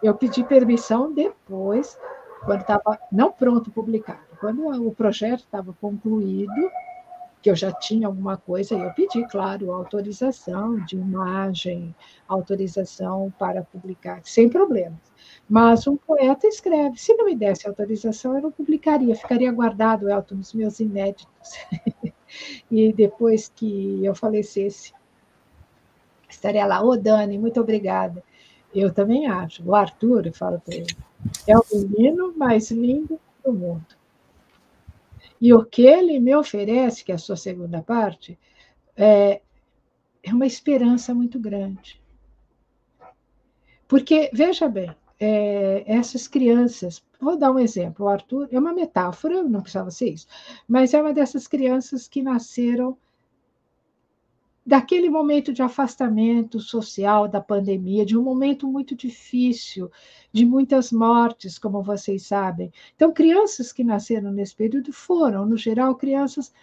Speaker 3: Eu pedi permissão depois, quando estava não pronto publicado. Quando o projeto estava concluído, que eu já tinha alguma coisa, eu pedi, claro, autorização de imagem, autorização para publicar, sem problemas. Mas um poeta escreve. Se não me desse autorização, eu não publicaria, ficaria guardado, Elton, nos meus inéditos. E depois que eu falecesse, estaria lá. Ô, Dani, muito obrigada. Eu também acho. O Arthur, eu falo para ele, é o menino mais lindo do mundo. E o que ele me oferece, que é a sua segunda parte, é uma esperança muito grande. Porque, veja bem, essas crianças, vou dar um exemplo, o Arthur é uma metáfora, não precisava ser isso, mas é uma dessas crianças que nasceram daquele momento de afastamento social da pandemia, de um momento muito difícil, de muitas mortes, como vocês sabem. Então, crianças que nasceram nesse período foram, no geral, crianças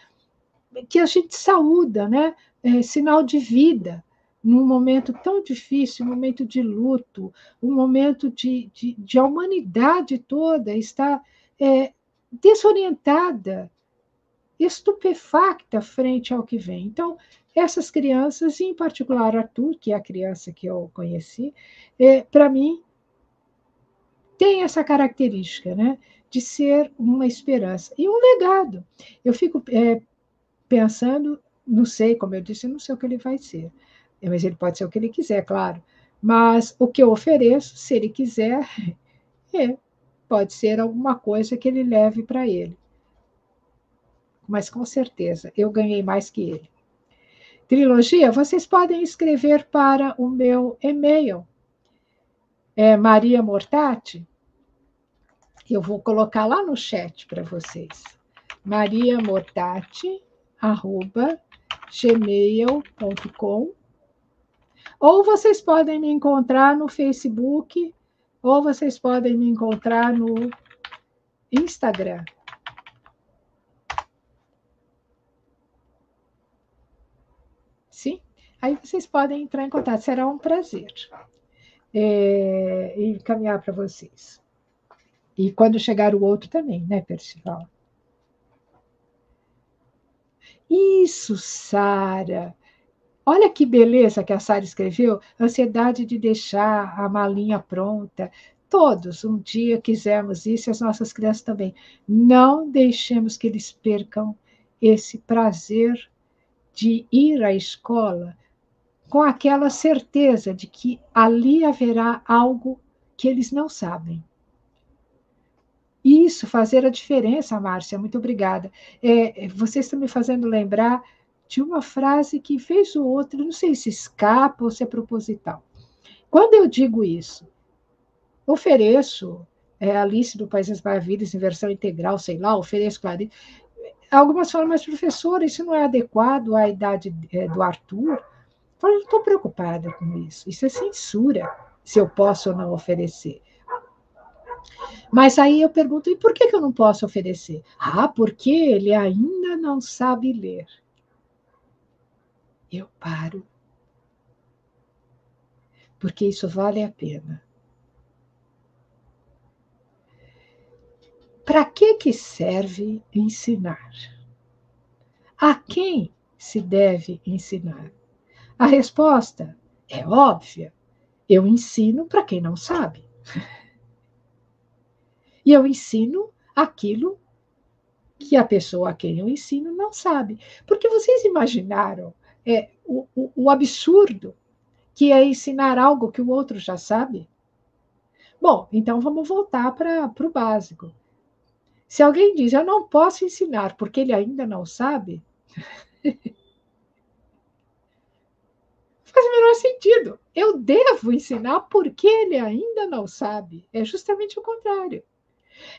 Speaker 3: que a gente saúda, né? Sinal de vida, num momento tão difícil, um momento de luto, um momento de a humanidade toda está desorientada, estupefacta frente ao que vem. Então, essas crianças, em particular Arthur, que é a criança que eu conheci, para mim, tem essa característica, né, de ser uma esperança e um legado. Eu fico pensando, não sei, como eu disse, não sei o que ele vai ser, mas ele pode ser o que ele quiser, claro. Mas o que eu ofereço, se ele quiser, pode ser alguma coisa que ele leve para ele. Mas com certeza, eu ganhei mais que ele. Trilogia, vocês podem escrever para o meu e-mail, Maria Mortati. Eu vou colocar lá no chat para vocês. mariamortati@gmail.com. Ou vocês podem me encontrar no Facebook, ou vocês podem me encontrar no Instagram. Sim? Aí vocês podem entrar em contato, será um prazer encaminhar para vocês. E quando chegar o outro também, né, Percival? Isso, Sara. Olha que beleza que a Sara escreveu, ansiedade de deixar a malinha pronta. Todos um dia quisemos isso, e as nossas crianças também. Não deixemos que eles percam esse prazer de ir à escola com aquela certeza de que ali haverá algo que eles não sabem. Isso, fazer a diferença, Márcia, muito obrigada. Vocês estão me fazendo lembrar de uma frase que fez o outro, não sei se escapa ou se é proposital. Quando eu digo isso, ofereço Alice do País das Maravilhas em versão integral, sei lá, ofereço Clarice. Algumas falam, mas professora, isso não é adequado à idade do Arthur? Eu falo, não estou preocupada com isso. Isso é censura, se eu posso ou não oferecer. Mas aí eu pergunto, e por que eu não posso oferecer? Porque ele ainda não sabe ler. Eu paro. Porque isso vale a pena. Para que serve ensinar? A quem se deve ensinar? A resposta é óbvia. Eu ensino para quem não sabe. E eu ensino aquilo que a pessoa a quem eu ensino não sabe. Porque vocês imaginaram o absurdo que é ensinar algo que o outro já sabe? Bom, então vamos voltar para o básico. Se alguém diz, eu não posso ensinar porque ele ainda não sabe, faz o menor sentido. Eu devo ensinar porque ele ainda não sabe. É justamente o contrário.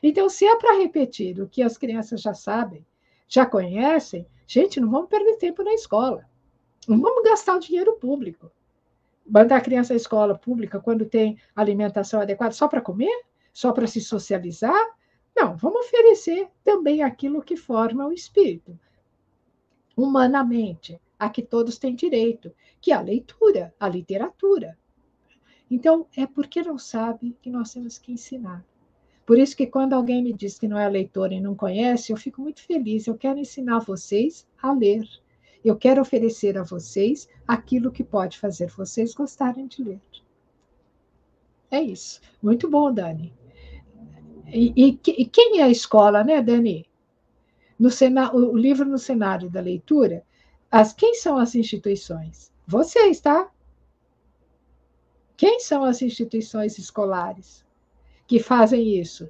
Speaker 3: Então, se é para repetir o que as crianças já sabem, já conhecem, gente, não vamos perder tempo na escola. Não vamos gastar o dinheiro público. Mandar a criança à escola pública quando tem alimentação adequada só para comer? Só para se socializar? Não, vamos oferecer também aquilo que forma o espírito. Humanamente, a que todos têm direito, que é a leitura, a literatura. Então, é porque não sabe que nós temos que ensinar. Por isso que quando alguém me diz que não é leitor e não conhece, eu fico muito feliz. Eu quero ensinar vocês a ler. Eu quero oferecer a vocês aquilo que pode fazer vocês gostarem de ler. É isso. Muito bom, Dani. E quem é a escola, né, Dani? O livro no cenário da leitura, quem são as instituições? Vocês, tá? Quem são as instituições escolares que fazem isso?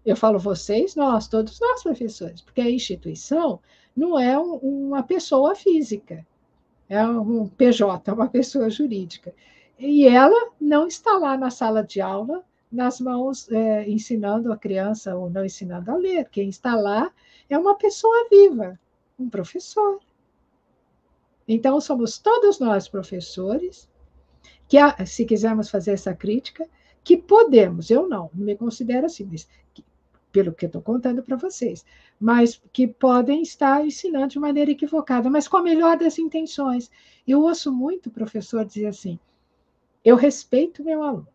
Speaker 3: Eu falo vocês, nós, todos nós professores, porque a instituição não é uma pessoa física, é um PJ, uma pessoa jurídica. E ela não está lá na sala de aula, nas mãos, ensinando a criança ou não ensinando a ler. Quem está lá é uma pessoa viva, um professor. Então, somos todos nós professores, que, se quisermos fazer essa crítica, que podemos, eu não me considero assim, mas pelo que eu estou contando para vocês, mas que podem estar ensinando de maneira equivocada, mas com a melhor das intenções. Eu ouço muito o professor dizer assim, eu respeito meu aluno,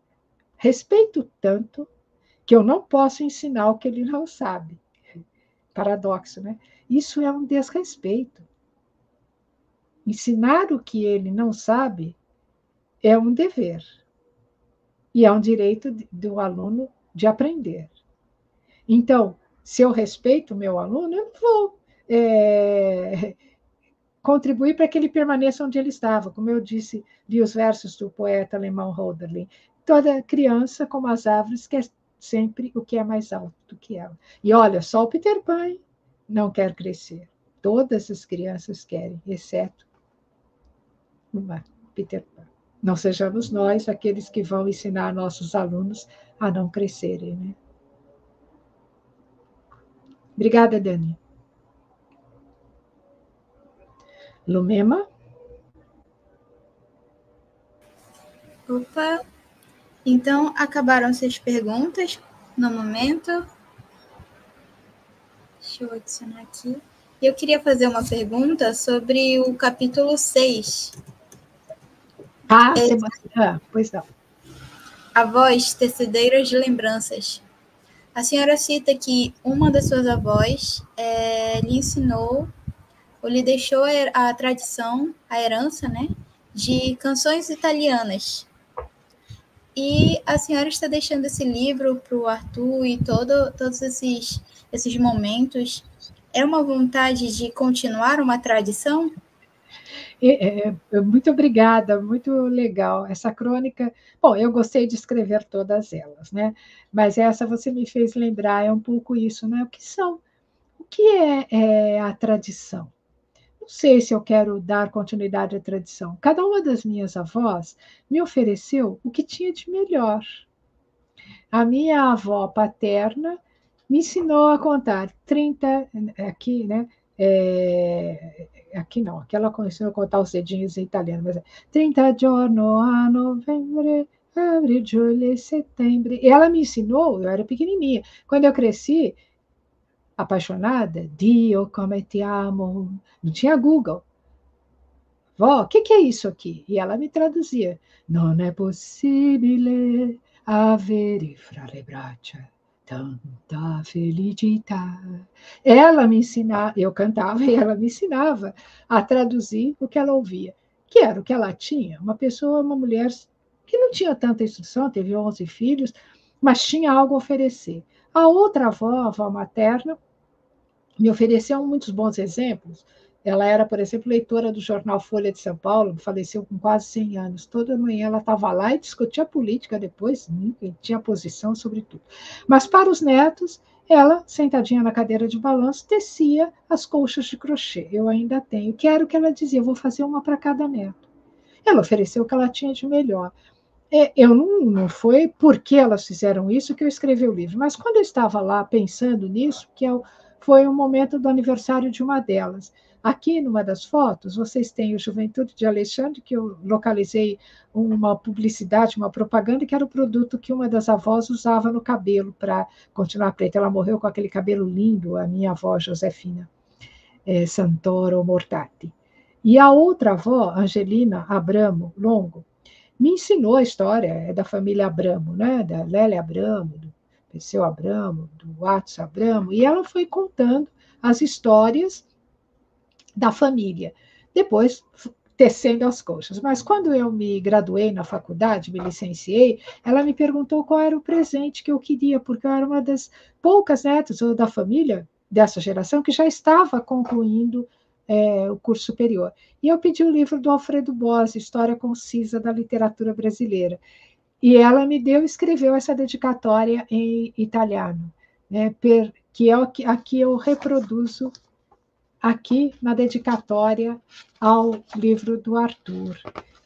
Speaker 3: respeito tanto que eu não posso ensinar o que ele não sabe. Paradoxo, né? Isso é um desrespeito. Ensinar o que ele não sabe é um dever. E é um direito do aluno de aprender. Então, se eu respeito o meu aluno, eu vou contribuir para que ele permaneça onde ele estava. Como eu disse, li os versos do poeta alemão Hölderlin. Toda criança, como as árvores, quer sempre o que é mais alto do que ela. E olha, só o Peter Pan não quer crescer. Todas as crianças querem, exceto uma Peter Pan. Não sejamos nós aqueles que vão ensinar nossos alunos a não crescerem, né? Obrigada, Dani. Lumema?
Speaker 2: Opa, então acabaram-se as perguntas no momento. Deixa eu adicionar aqui. Eu queria fazer uma pergunta sobre o capítulo 6.
Speaker 3: Pois não.
Speaker 2: Avós, tecedeiras de lembranças. A senhora cita que uma das suas avós lhe ensinou, ou lhe deixou a tradição, a herança, né, de canções italianas. E a senhora está deixando esse livro para o Arthur e todos esses momentos. É uma vontade de continuar uma tradição?
Speaker 3: Muito obrigada, muito legal. Essa crônica, bom, eu gostei de escrever todas elas, né? Mas essa você me fez lembrar, é um pouco isso, né? O que é a tradição? Não sei se eu quero dar continuidade à tradição. Cada uma das minhas avós me ofereceu o que tinha de melhor. A minha avó paterna me ensinou a contar 30, aqui, né? Aqui não, aqui ela ensinou a contar os dedinhos em italiano, mas 30 giorno a novembre, abril, julho, setembro. E ela me ensinou, eu era pequenininha. Quando eu cresci, apaixonada, Dio come ti amo, não tinha Google. Vó, o que é isso aqui? E ela me traduzia. Non è possibile avere fra le braccia tanta felicità. Ela me ensinava, eu cantava e ela me ensinava a traduzir o que ela ouvia, que era o que ela tinha. Uma mulher que não tinha tanta instrução, teve 11 filhos, mas tinha algo a oferecer. A outra avó, a avó materna, me ofereceu muitos bons exemplos. Ela era, por exemplo, leitora do jornal Folha de São Paulo, faleceu com quase 100 anos. Toda manhã ela estava lá e discutia política depois, tinha posição sobre tudo. Mas para os netos, ela, sentadinha na cadeira de balanço, tecia as colchas de crochê. Eu ainda tenho, que era o que ela dizia, eu vou fazer uma para cada neto. Ela ofereceu o que ela tinha de melhor. Eu não foi porque elas fizeram isso que eu escrevi o livro, mas quando eu estava lá pensando nisso, foi o momento do aniversário de uma delas. Aqui, numa das fotos, vocês têm o Juventude de Alexandre, que eu localizei uma publicidade, uma propaganda, que era o produto que uma das avós usava no cabelo para continuar preta. Ela morreu com aquele cabelo lindo, a minha avó, Josefina Santoro Mortati. E a outra avó, Angelina Abramo Longo, me ensinou a história da família Abramo, né? Da Lélia Abramo, do Perseu Abramo, do Atos Abramo, e ela foi contando as histórias da família, depois tecendo as colchas. Mas quando eu me graduei na faculdade, me licenciei, ela me perguntou qual era o presente que eu queria, porque eu era uma das poucas netas da família dessa geração que já estava concluindo o curso superior. E eu pedi o livro do Alfredo Bossi, História Concisa da Literatura Brasileira. E ela me escreveu essa dedicatória em italiano, né, que é a que eu reproduzo aqui na dedicatória ao livro do Arthur,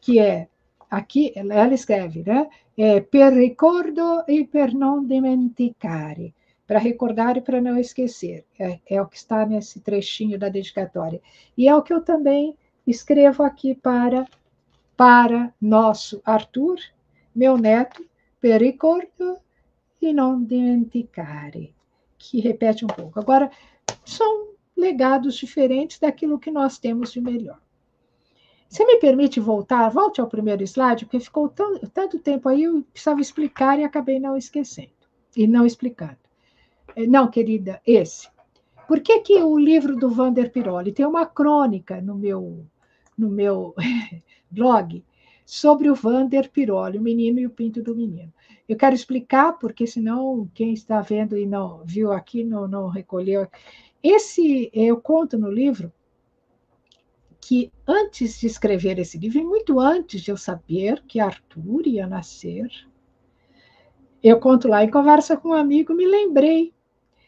Speaker 3: que é aqui ela escreve, né? Per ricordo e per non dimenticare, para recordar e para não esquecer. É o que está nesse trechinho da dedicatória. E é o que eu também escrevo aqui para nosso Arthur, meu neto, per ricordo e non dimenticare, que repete um pouco. Agora, são legados diferentes daquilo que nós temos de melhor. Você me permite voltar? Volte ao primeiro slide, porque ficou tanto tempo aí, eu precisava explicar e acabei não esquecendo, e não explicando. Não, querida, esse. Por que o livro do Vander Piroli tem uma crônica no meu blog sobre o Vander Piroli, o menino e o pinto do menino? Eu quero explicar, porque senão quem está vendo e não viu aqui não recolheu. Eu conto no livro que antes de escrever esse livro, e muito antes de eu saber que Arthur ia nascer, eu conto lá, em conversa com um amigo, me lembrei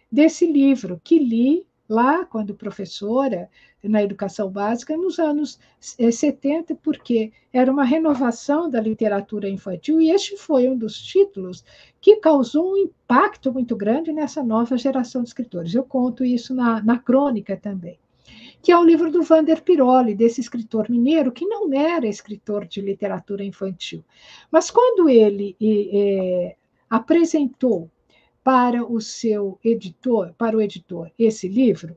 Speaker 3: desse livro que li lá, quando professora na educação básica, nos anos 70, porque era uma renovação da literatura infantil, e este foi um dos títulos que causou um impacto muito grande nessa nova geração de escritores. Eu conto isso na crônica também, que é o livro do Vander Piroli, desse escritor mineiro, que não era escritor de literatura infantil. Mas quando ele apresentou para o editor, esse livro,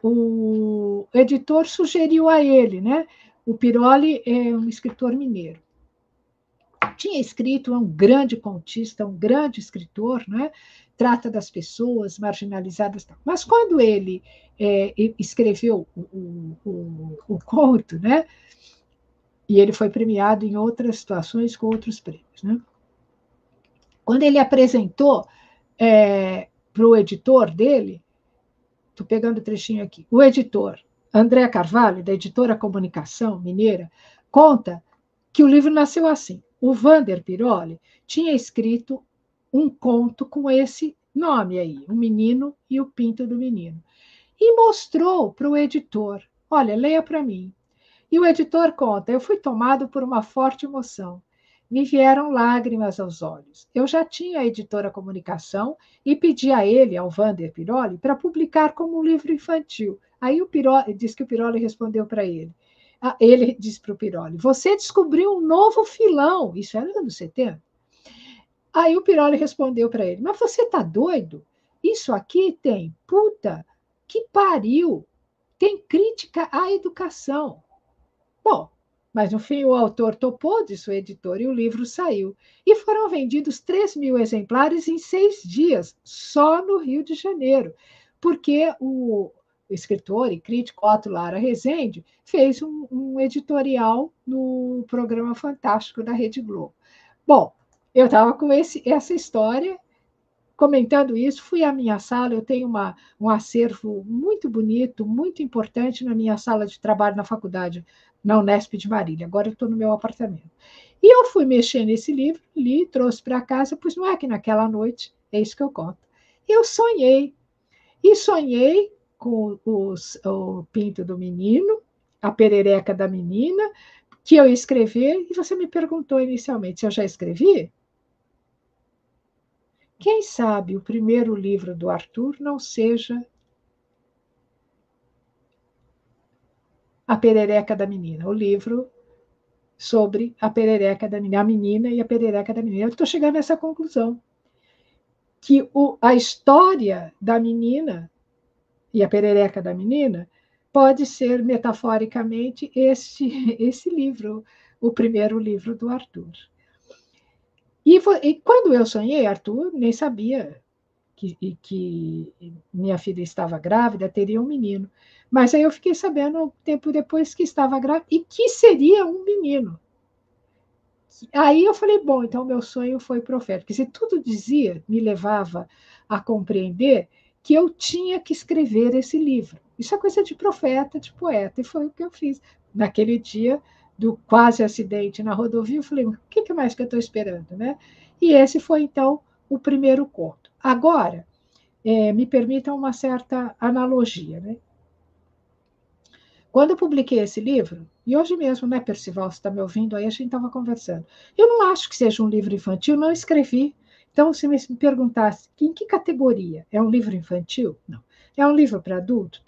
Speaker 3: o editor sugeriu a ele, né? O Piroli é um escritor mineiro. Tinha escrito, é um grande contista, um grande escritor, né? Trata das pessoas marginalizadas. Mas quando ele escreveu o conto, né? E ele foi premiado em outras situações com outros prêmios, né? Quando ele apresentou para o editor dele, estou pegando o trechinho aqui, o editor André Carvalho, da editora Comunicação Mineira, conta que o livro nasceu assim. O Vander Piroli tinha escrito um conto com esse nome aí, O Menino e o Pinto do Menino, e mostrou para o editor, olha, leia para mim. E o editor conta, eu fui tomado por uma forte emoção. Me vieram lágrimas aos olhos. Eu já tinha a editora Comunicação e pedi a ele, ao Vander Piroli, para publicar como um livro infantil. Aí o Piroli diz que o Piroli respondeu para ele. Ele disse para o Piroli, você descobriu um novo filão. Isso era nos anos 70. Aí o Piroli respondeu para ele, mas você está doido? Isso aqui tem puta que pariu. Tem crítica à educação. Bom, mas no fim o autor topou, disse o editor, e o livro saiu. E foram vendidos 3.000 exemplares em 6 dias, só no Rio de Janeiro, porque o escritor e crítico Otto Lara Rezende fez um editorial no programa Fantástico da Rede Globo. Bom, eu estava com essa história, comentando isso, fui à minha sala, eu tenho um acervo muito bonito, muito importante na minha sala de trabalho na faculdade, na Unesp de Marília. Agora eu estou no meu apartamento. E eu fui mexer nesse livro, li, trouxe para casa, pois não é que naquela noite, é isso que eu conto. Eu sonhei, e sonhei com o pinto do menino, a perereca da menina, que eu ia escrever, e você me perguntou inicialmente se eu já escrevi? Quem sabe o primeiro livro do Arthur não seja A Perereca da Menina, o livro sobre a perereca da menina, a menina e a perereca da menina. Eu estou chegando a essa conclusão, que a história da menina e a perereca da menina pode ser, metaforicamente, esse livro, o primeiro livro do Arthur. E quando eu sonhei, Arthur nem sabia que minha filha estava grávida, teria um menino. Mas aí eu fiquei sabendo um tempo depois que estava grávida e que seria um menino. Aí eu falei, bom, então meu sonho foi profético. Porque se tudo dizia, me levava a compreender que eu tinha que escrever esse livro. Isso é coisa de profeta, de poeta, e foi o que eu fiz. Naquele dia do quase acidente na rodovia, eu falei, o que mais que eu estou esperando, né? E esse foi, então, o primeiro conto. Agora, me permitam uma certa analogia, né? Quando eu publiquei esse livro, E hoje mesmo, né, Percival, você está me ouvindo aí, a gente estava conversando. Eu não acho que seja um livro infantil, não escrevi. Então, se me perguntasse em que categoria, é um livro infantil? Não. É um livro para adulto?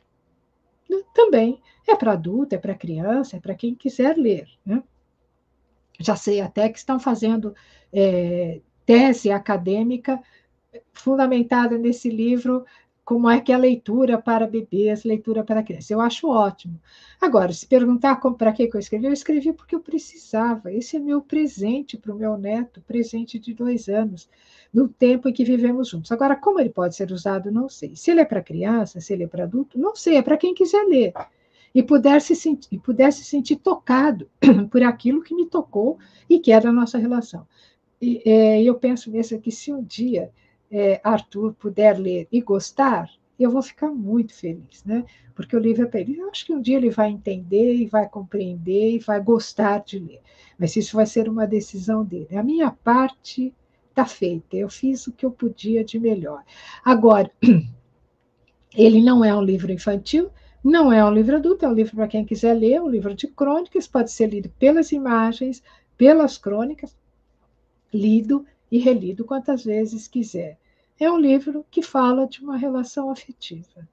Speaker 3: Também. É para adulto, é para criança, é para quem quiser ler, né? Já sei até que estão fazendo tese acadêmica fundamentada nesse livro, como é que é a leitura para bebês, leitura para crianças. Eu acho ótimo. Agora, se perguntar para que eu escrevi porque eu precisava. Esse é meu presente para o meu neto, presente de 2 anos, no tempo em que vivemos juntos. Agora, como ele pode ser usado, não sei. Se ele é para criança, se ele é para adulto, não sei, é para quem quiser ler. E pudesse sentir tocado por aquilo que me tocou e que era a nossa relação. E eu penso mesmo que se um dia Arthur puder ler e gostar, eu vou ficar muito feliz, né? Porque o livro é para ele. Eu acho que um dia ele vai entender e vai compreender e vai gostar de ler. Mas isso vai ser uma decisão dele. A minha parte está feita. Eu fiz o que eu podia de melhor. Agora, ele não é um livro infantil, não é um livro adulto, é um livro para quem quiser ler, um livro de crônicas, pode ser lido pelas imagens, pelas crônicas, lido e relido quantas vezes quiser. É um livro que fala de uma relação afetiva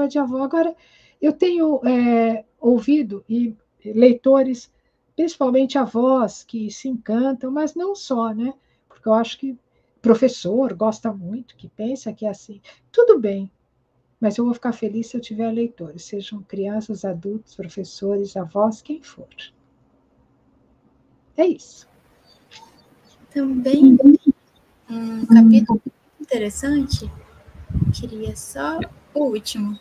Speaker 3: de avó. Agora, eu tenho ouvido leitores, principalmente avós, que se encantam, mas não só, né? Porque eu acho que professor gosta muito, que pensa que é assim. Tudo bem, mas eu vou ficar feliz se eu tiver leitores, sejam crianças, adultos, professores, avós, quem for. É isso.
Speaker 2: Também um capítulo interessante, queria só o último.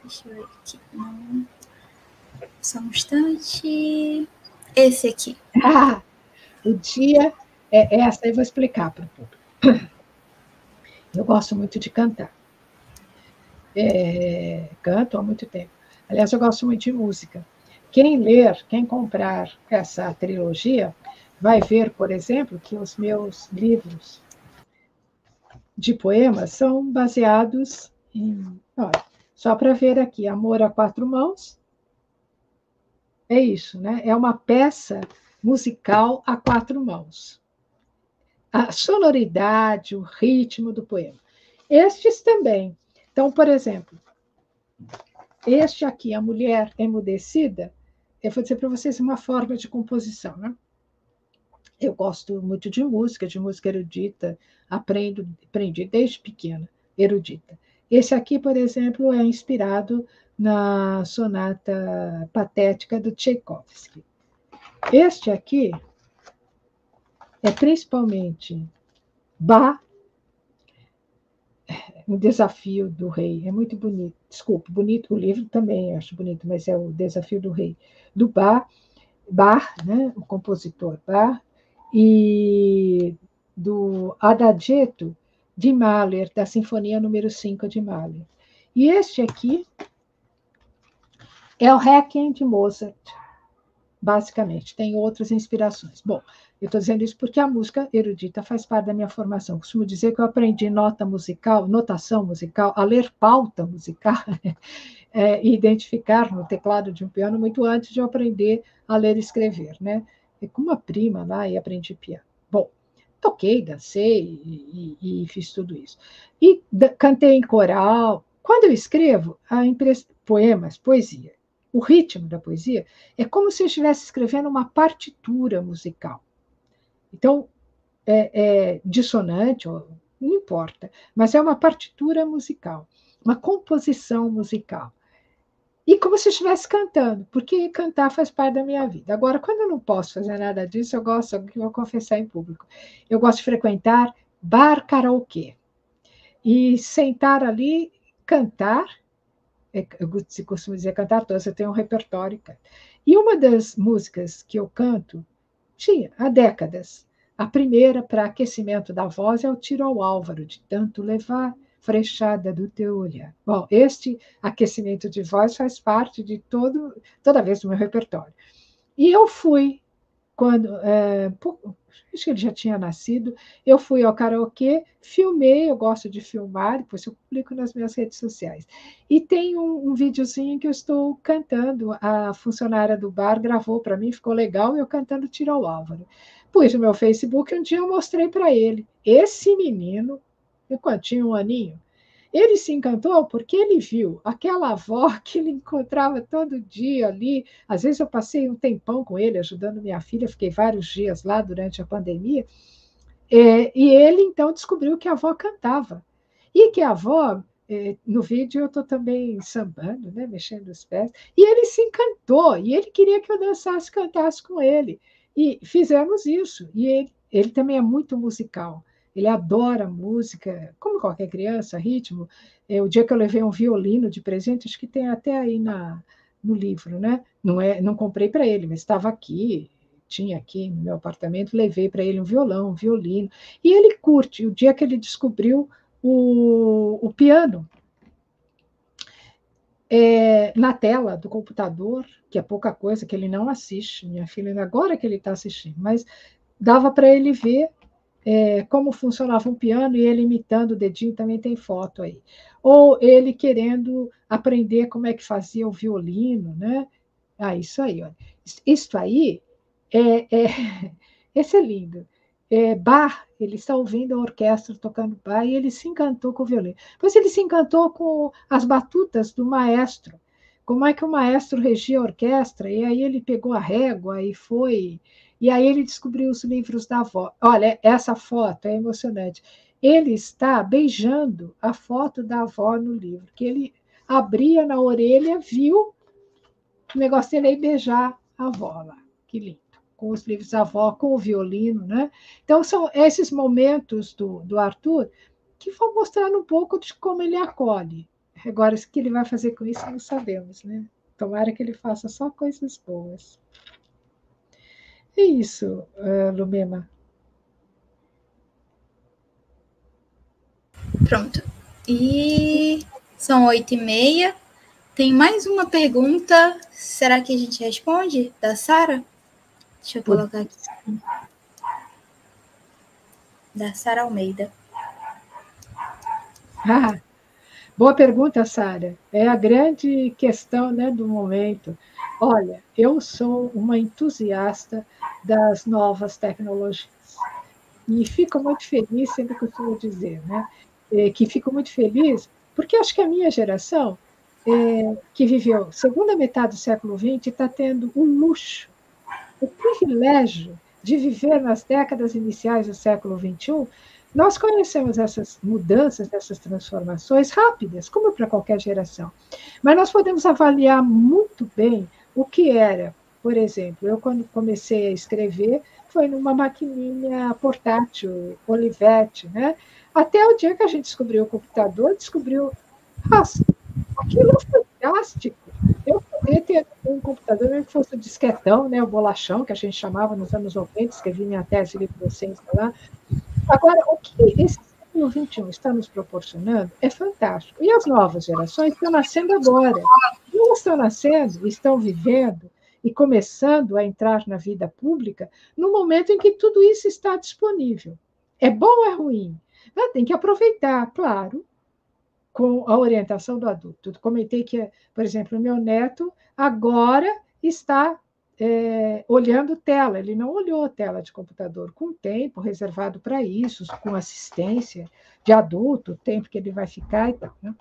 Speaker 2: Deixa eu ver aqui. Só um instante. Esse aqui.
Speaker 3: O dia é essa, eu vou explicar para o público. Eu gosto muito de cantar. Canto há muito tempo. Aliás, eu gosto muito de música. Quem ler, quem comprar essa trilogia, vai ver, por exemplo, que os meus livros de poemas são baseados em... Olha, só para ver aqui, Amor a Quatro Mãos. É isso, né? É uma peça musical a 4 mãos. A sonoridade, o ritmo do poema. Estes também. Então, por exemplo, este aqui, A Mulher Emudecida, eu vou dizer para vocês uma forma de composição, né? Eu gosto muito de música erudita, aprendi desde pequena, erudita. Esse aqui, por exemplo, é inspirado na sonata patética do Tchaikovsky. Este aqui é principalmente Bach, O Desafio do Rei. É muito bonito. Desculpe, bonito. O livro também acho bonito, mas é O Desafio do Rei. Do Bach, né, o compositor Bach, e do Adagietto de Mahler, da Sinfonia número 5 de Mahler. E este aqui é o Requiem de Mozart, basicamente. Tem outras inspirações. Bom, eu estou dizendo isso porque a música erudita faz parte da minha formação. Eu costumo dizer que eu aprendi notação musical, a ler pauta musical e identificar no teclado de um piano muito antes de eu aprender a ler e escrever, né? E com uma prima lá e aprendi piano. Bom, toquei, dancei e fiz tudo isso. E cantei em coral. Quando eu escrevo poemas, poesia, o ritmo da poesia é como se eu estivesse escrevendo uma partitura musical. Então, é dissonante, não importa, mas é uma partitura musical, uma composição musical. E como se eu estivesse cantando, porque cantar faz parte da minha vida. Agora, quando eu não posso fazer nada disso, eu gosto, que vou confessar em público, eu gosto de frequentar bar karaokê e sentar ali, cantar. Eu costumo dizer cantar todas, eu tenho um repertório. E uma das músicas que eu canto, tinha há décadas, a primeira para aquecimento da voz é o Tiro ao Álvaro, de tanto levar frechada do teu olhar. Bom, este aquecimento de voz faz parte de toda vez do meu repertório. E eu fui, acho que ele já tinha nascido. Eu fui ao karaokê, filmei, eu gosto de filmar, depois eu publico nas minhas redes sociais. E tem um videozinho que eu estou cantando, a funcionária do bar gravou para mim, ficou legal, eu cantando Tiro ao Álvaro. Pus no meu Facebook, um dia eu mostrei para ele. Esse menino, enquanto tinha 1 aninho, ele se encantou porque ele viu aquela avó que ele encontrava todo dia ali. Às vezes eu passei um tempão com ele, ajudando minha filha, fiquei vários dias lá durante a pandemia. E ele, então, descobriu que a avó cantava. E que a avó, no vídeo eu estou também sambando, né, mexendo os pés, e ele se encantou, e ele queria que eu dançasse, cantasse com ele. E fizemos isso. E ele também é muito musical. Ele adora música, como qualquer criança, ritmo. O dia que eu levei um violino de presente, acho que tem até aí no livro, né? Não comprei para ele, mas estava aqui, tinha aqui no meu apartamento, levei para ele um violão, um violino. E ele curte. O dia que ele descobriu o piano na tela do computador, que é pouca coisa, que ele não assiste, minha filha, agora que ele está assistindo, mas dava para ele ver como funcionava um piano, e ele imitando o dedinho, também tem foto aí. Ou ele querendo aprender como é que fazia o violino, né? Isso aí, olha. Isso aí, esse é lindo. Bach, ele está ouvindo a orquestra tocando Bach, e ele se encantou com o violino. Depois ele se encantou com as batutas do maestro, como é que o maestro regia a orquestra, e aí ele pegou a régua e foi... E aí ele descobriu os livros da avó. Olha, essa foto é emocionante. Ele está beijando a foto da avó no livro, que ele abria na orelha, viu o negócio dele aí beijar a avó lá. Que lindo. Com os livros da avó, com o violino, né? Então, são esses momentos do Arthur que vão mostrando um pouco de como ele acolhe. Agora, o que ele vai fazer com isso, não sabemos, né? Tomara que ele faça só coisas boas. É isso, Lumena.
Speaker 2: Pronto. E são 8h30. Tem mais uma pergunta. Será que a gente responde? Da Sara? Deixa eu colocar aqui. Da Sara Almeida.
Speaker 3: Boa pergunta, Sara. É a grande questão, né, do momento. Olha, eu sou uma entusiasta das novas tecnologias. E fico muito feliz, sempre costumo dizer, né, que fico muito feliz, porque acho que a minha geração, que viveu segunda metade do século XX, está tendo o luxo, o privilégio de viver nas décadas iniciais do século XXI. Nós conhecemos essas mudanças, essas transformações rápidas, como para qualquer geração. Mas nós podemos avaliar muito bem o que era. Por exemplo, eu, quando comecei a escrever, foi numa maquininha portátil, Olivetti, né? Até o dia que a gente descobriu o computador, descobriu, nossa, aquilo é fantástico. Eu poderia ter um computador, mesmo que fosse o disquetão, né, o bolachão, que a gente chamava nos anos 90, escrevi minha tese de docência lá. Agora, o que esse século XXI está nos proporcionando é fantástico. E as novas gerações estão nascendo agora. E elas estão nascendo, estão vivendo e começando a entrar na vida pública no momento em que tudo isso está disponível. É bom ou é ruim? Mas tem que aproveitar, claro, com a orientação do adulto. Eu comentei que, por exemplo, o meu neto agora está olhando tela. Ele não olhou tela de computador, com tempo reservado para isso, com assistência de adulto, o tempo que ele vai ficar e tal, né?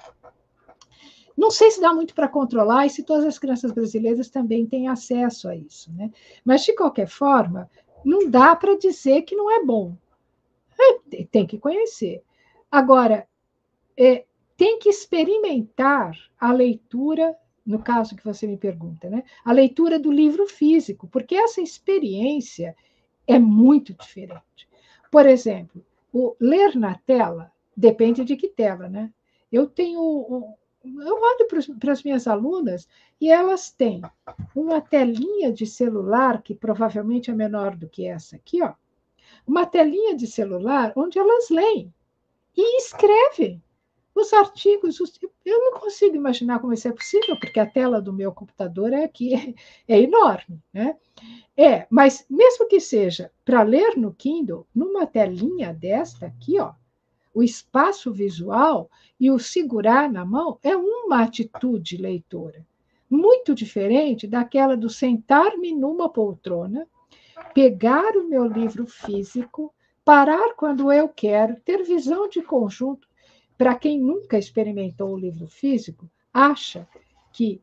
Speaker 3: Não sei se dá muito para controlar e se todas as crianças brasileiras também têm acesso a isso, né? Mas, de qualquer forma, não dá para dizer que não é bom. Tem que conhecer. Agora, tem que experimentar a leitura, no caso que você me pergunta, né? A leitura do livro físico, porque essa experiência é muito diferente. Por exemplo, o ler na tela depende de que tela, né? Eu olho para as minhas alunas e elas têm uma telinha de celular, que provavelmente é menor do que essa aqui, ó, uma telinha de celular onde elas leem e escrevem. Os artigos, eu não consigo imaginar como isso é possível, porque a tela do meu computador é enorme, né? Mas mesmo que seja para ler no Kindle, numa telinha desta aqui, ó, o espaço visual e o segurar na mão é uma atitude leitora, muito diferente daquela do sentar-me numa poltrona, pegar o meu livro físico, parar quando eu quero, ter visão de conjunto. Para quem nunca experimentou o livro físico, acha que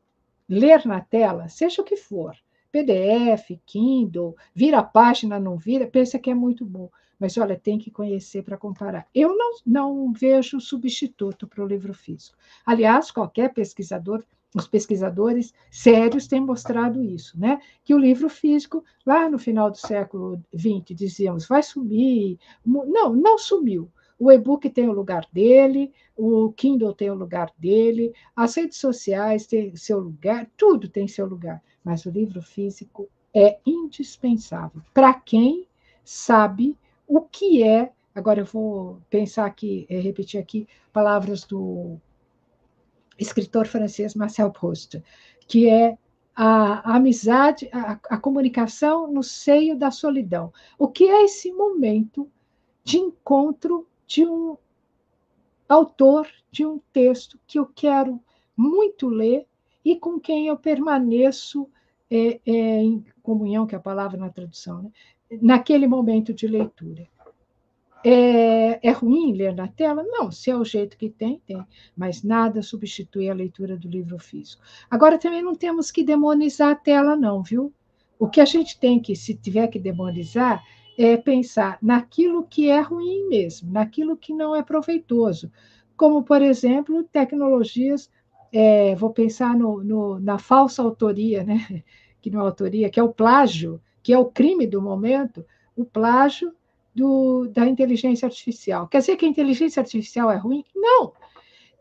Speaker 3: ler na tela, seja o que for, PDF, Kindle, vira a página, não vira, pensa que é muito bom. Mas, olha, tem que conhecer para comparar. Eu não vejo substituto para o livro físico. Aliás, qualquer pesquisador, os pesquisadores sérios têm mostrado isso, né? Que o livro físico, lá no final do século XX, dizíamos, vai sumir. Não sumiu. O e-book tem o lugar dele, o Kindle tem o lugar dele, as redes sociais têm seu lugar, tudo tem seu lugar, mas o livro físico é indispensável para quem sabe o que é. Agora eu vou pensar aqui, repetir aqui palavras do escritor francês Marcel Proust, que é a amizade, a comunicação no seio da solidão. O que é esse momento de encontro de um autor de um texto que eu quero muito ler e com quem eu permaneço em comunhão, que é a palavra na tradução, né? Naquele momento de leitura. É ruim ler na tela? Não, se é o jeito que tem, mas nada substitui a leitura do livro físico. Agora, também não temos que demonizar a tela, não, viu? O que a gente tem que, se tiver que demonizar, é pensar naquilo que é ruim mesmo, naquilo que não é proveitoso, como, por exemplo, tecnologias, vou pensar na falsa autoria, né? Que não é autoria, que é o plágio, que é o crime do momento, o plágio da inteligência artificial. Quer dizer que a inteligência artificial é ruim? Não.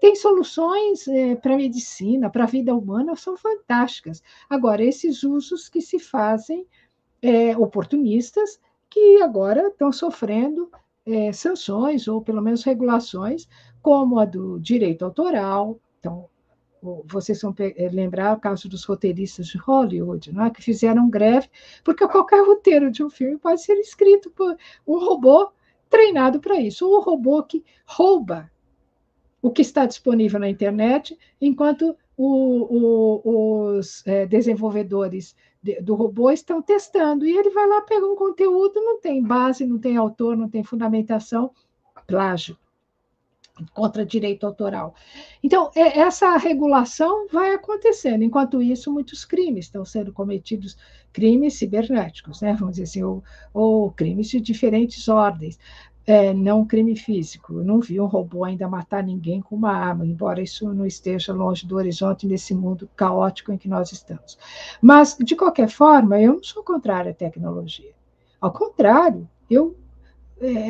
Speaker 3: Tem soluções para a medicina, para a vida humana, são fantásticas. Agora, esses usos que se fazem oportunistas, que agora estão sofrendo sanções, ou pelo menos regulações, como a do direito autoral. Então, vocês vão lembrar o caso dos roteiristas de Hollywood, não é? Que fizeram greve, porque qualquer roteiro de um filme pode ser escrito por um robô treinado para isso, ou um robô que rouba o que está disponível na internet, enquanto os desenvolvedores do robô estão testando, e ele vai lá, pega um conteúdo, não tem base, não tem autor, não tem fundamentação, plágio, contra direito autoral. Então, essa regulação vai acontecendo. Enquanto isso, muitos crimes estão sendo cometidos, crimes cibernéticos, né? Vamos dizer assim, ou crimes de diferentes ordens. Não crime físico. Eu não vi um robô ainda matar ninguém com uma arma, embora isso não esteja longe do horizonte nesse mundo caótico em que nós estamos. Mas, de qualquer forma, eu não sou contrária à tecnologia. Ao contrário, eu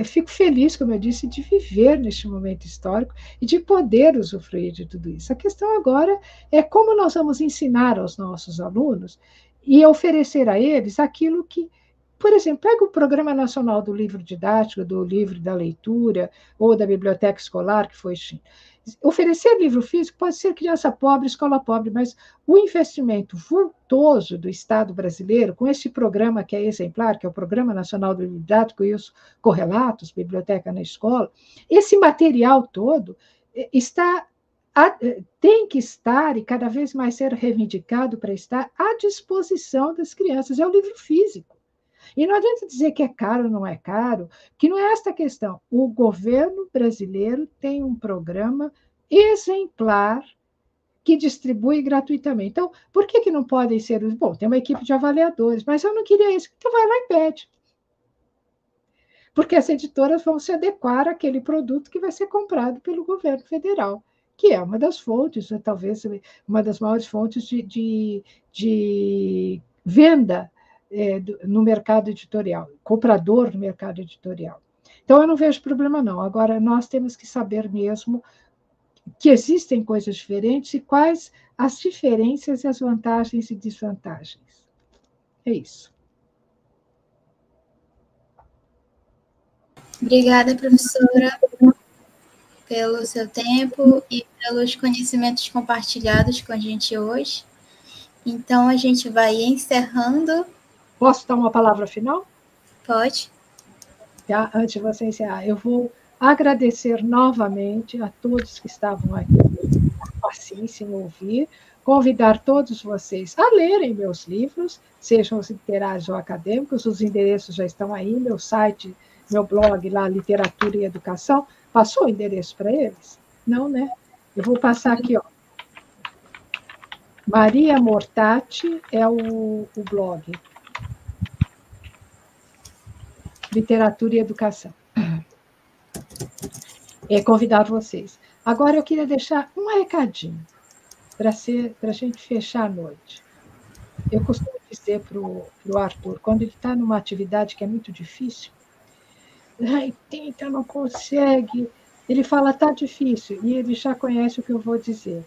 Speaker 3: fico feliz, como eu disse, de viver neste momento histórico e de poder usufruir de tudo isso. A questão agora é como nós vamos ensinar aos nossos alunos e oferecer a eles aquilo que, por exemplo, pega o Programa Nacional do Livro Didático, do Livro da Leitura, ou da Biblioteca Escolar, que foi oferecer livro físico pode ser criança pobre, escola pobre, mas o investimento vultoso do Estado brasileiro, com esse programa que é exemplar, que é o Programa Nacional do Livro Didático e os correlatos, Biblioteca na Escola, esse material todo tem que estar, e cada vez mais ser reivindicado para estar à disposição das crianças. É o livro físico. E não adianta dizer que é caro ou não é caro, que não é esta a questão. O governo brasileiro tem um programa exemplar que distribui gratuitamente. Então, por que não podem ser os... Bom, tem uma equipe de avaliadores, mas eu não queria isso. Então, vai lá e pede. Porque as editoras vão se adequar àquele produto que vai ser comprado pelo governo federal, que é uma das fontes, talvez uma das maiores fontes de venda no mercado editorial, comprador no mercado editorial. Então, eu não vejo problema, não. Agora, nós temos que saber mesmo que existem coisas diferentes e quais as diferenças e as vantagens e desvantagens. É isso.
Speaker 2: Obrigada, professora. pelo seu tempo e pelos conhecimentos compartilhados com a gente hoje. Então, a gente vai encerrando.
Speaker 3: Posso dar uma palavra final?
Speaker 2: Pode.
Speaker 3: Tá? Antes de você encerrar, eu vou agradecer novamente a todos que estavam aqui, paciência em ouvir, convidar todos vocês a lerem meus livros, sejam os literários ou acadêmicos, os endereços já estão aí, meu site, meu blog lá, Literatura e Educação. Passou o endereço para eles? Não, né? Eu vou passar aqui, ó. Maria Mortati é o blog. Literatura e Educação. Convidar vocês. Agora eu queria deixar um recadinho para a gente fechar a noite. Eu costumo dizer para o Arthur, quando ele está numa atividade que é muito difícil, tenta, não consegue, ele fala, está difícil, e ele já conhece o que eu vou dizer.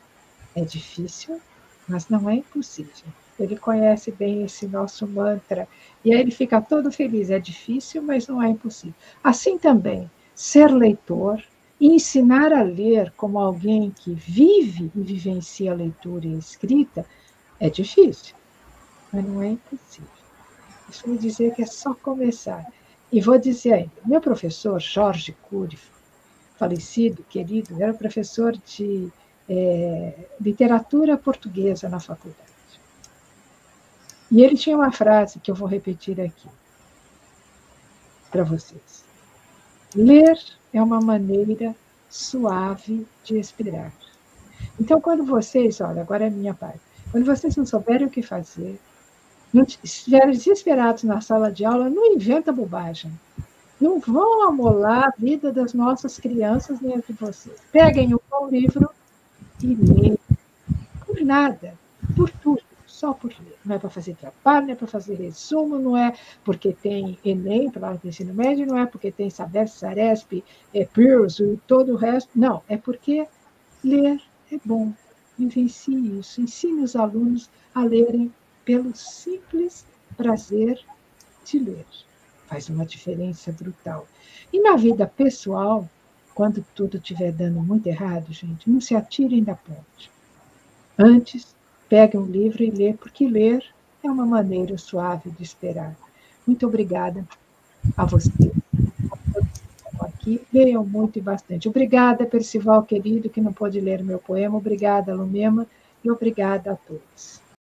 Speaker 3: É difícil, mas não é impossível. Ele conhece bem esse nosso mantra, e aí ele fica todo feliz. É difícil, mas não é impossível. Assim também, ser leitor e ensinar a ler como alguém que vive e vivencia a leitura e a escrita é difícil, mas não é impossível. Isso me dizer que é só começar. E vou dizer ainda, meu professor Jorge Cury, falecido, querido, era professor de literatura portuguesa na faculdade. E ele tinha uma frase que eu vou repetir aqui para vocês. Ler é uma maneira suave de esperar. Então, quando vocês, olha, agora é a minha parte, quando vocês não souberem o que fazer, não estiverem desesperados na sala de aula, não inventa bobagem. Não vão amolar a vida das nossas crianças nem a de vocês. Peguem um bom livro e leiam. Por nada, por tudo, só por ler. Não é para fazer trabalho, não é para fazer resumo, não é porque tem Enem, para o ensino médio, não é porque tem Sabesp, Saresp, Pearls e todo o resto. Não, é porque ler é bom. Vivencie isso. Ensine os alunos a lerem pelo simples prazer de ler. Faz uma diferença brutal. E na vida pessoal, quando tudo estiver dando muito errado, gente, não se atirem da ponte. Antes, pegue um livro e lê, porque ler é uma maneira suave de esperar. Muito obrigada a vocês. Aqui, leiam muito e bastante. Obrigada, Percival, querido, que não pôde ler meu poema. Obrigada, Lumema, e obrigada a todos.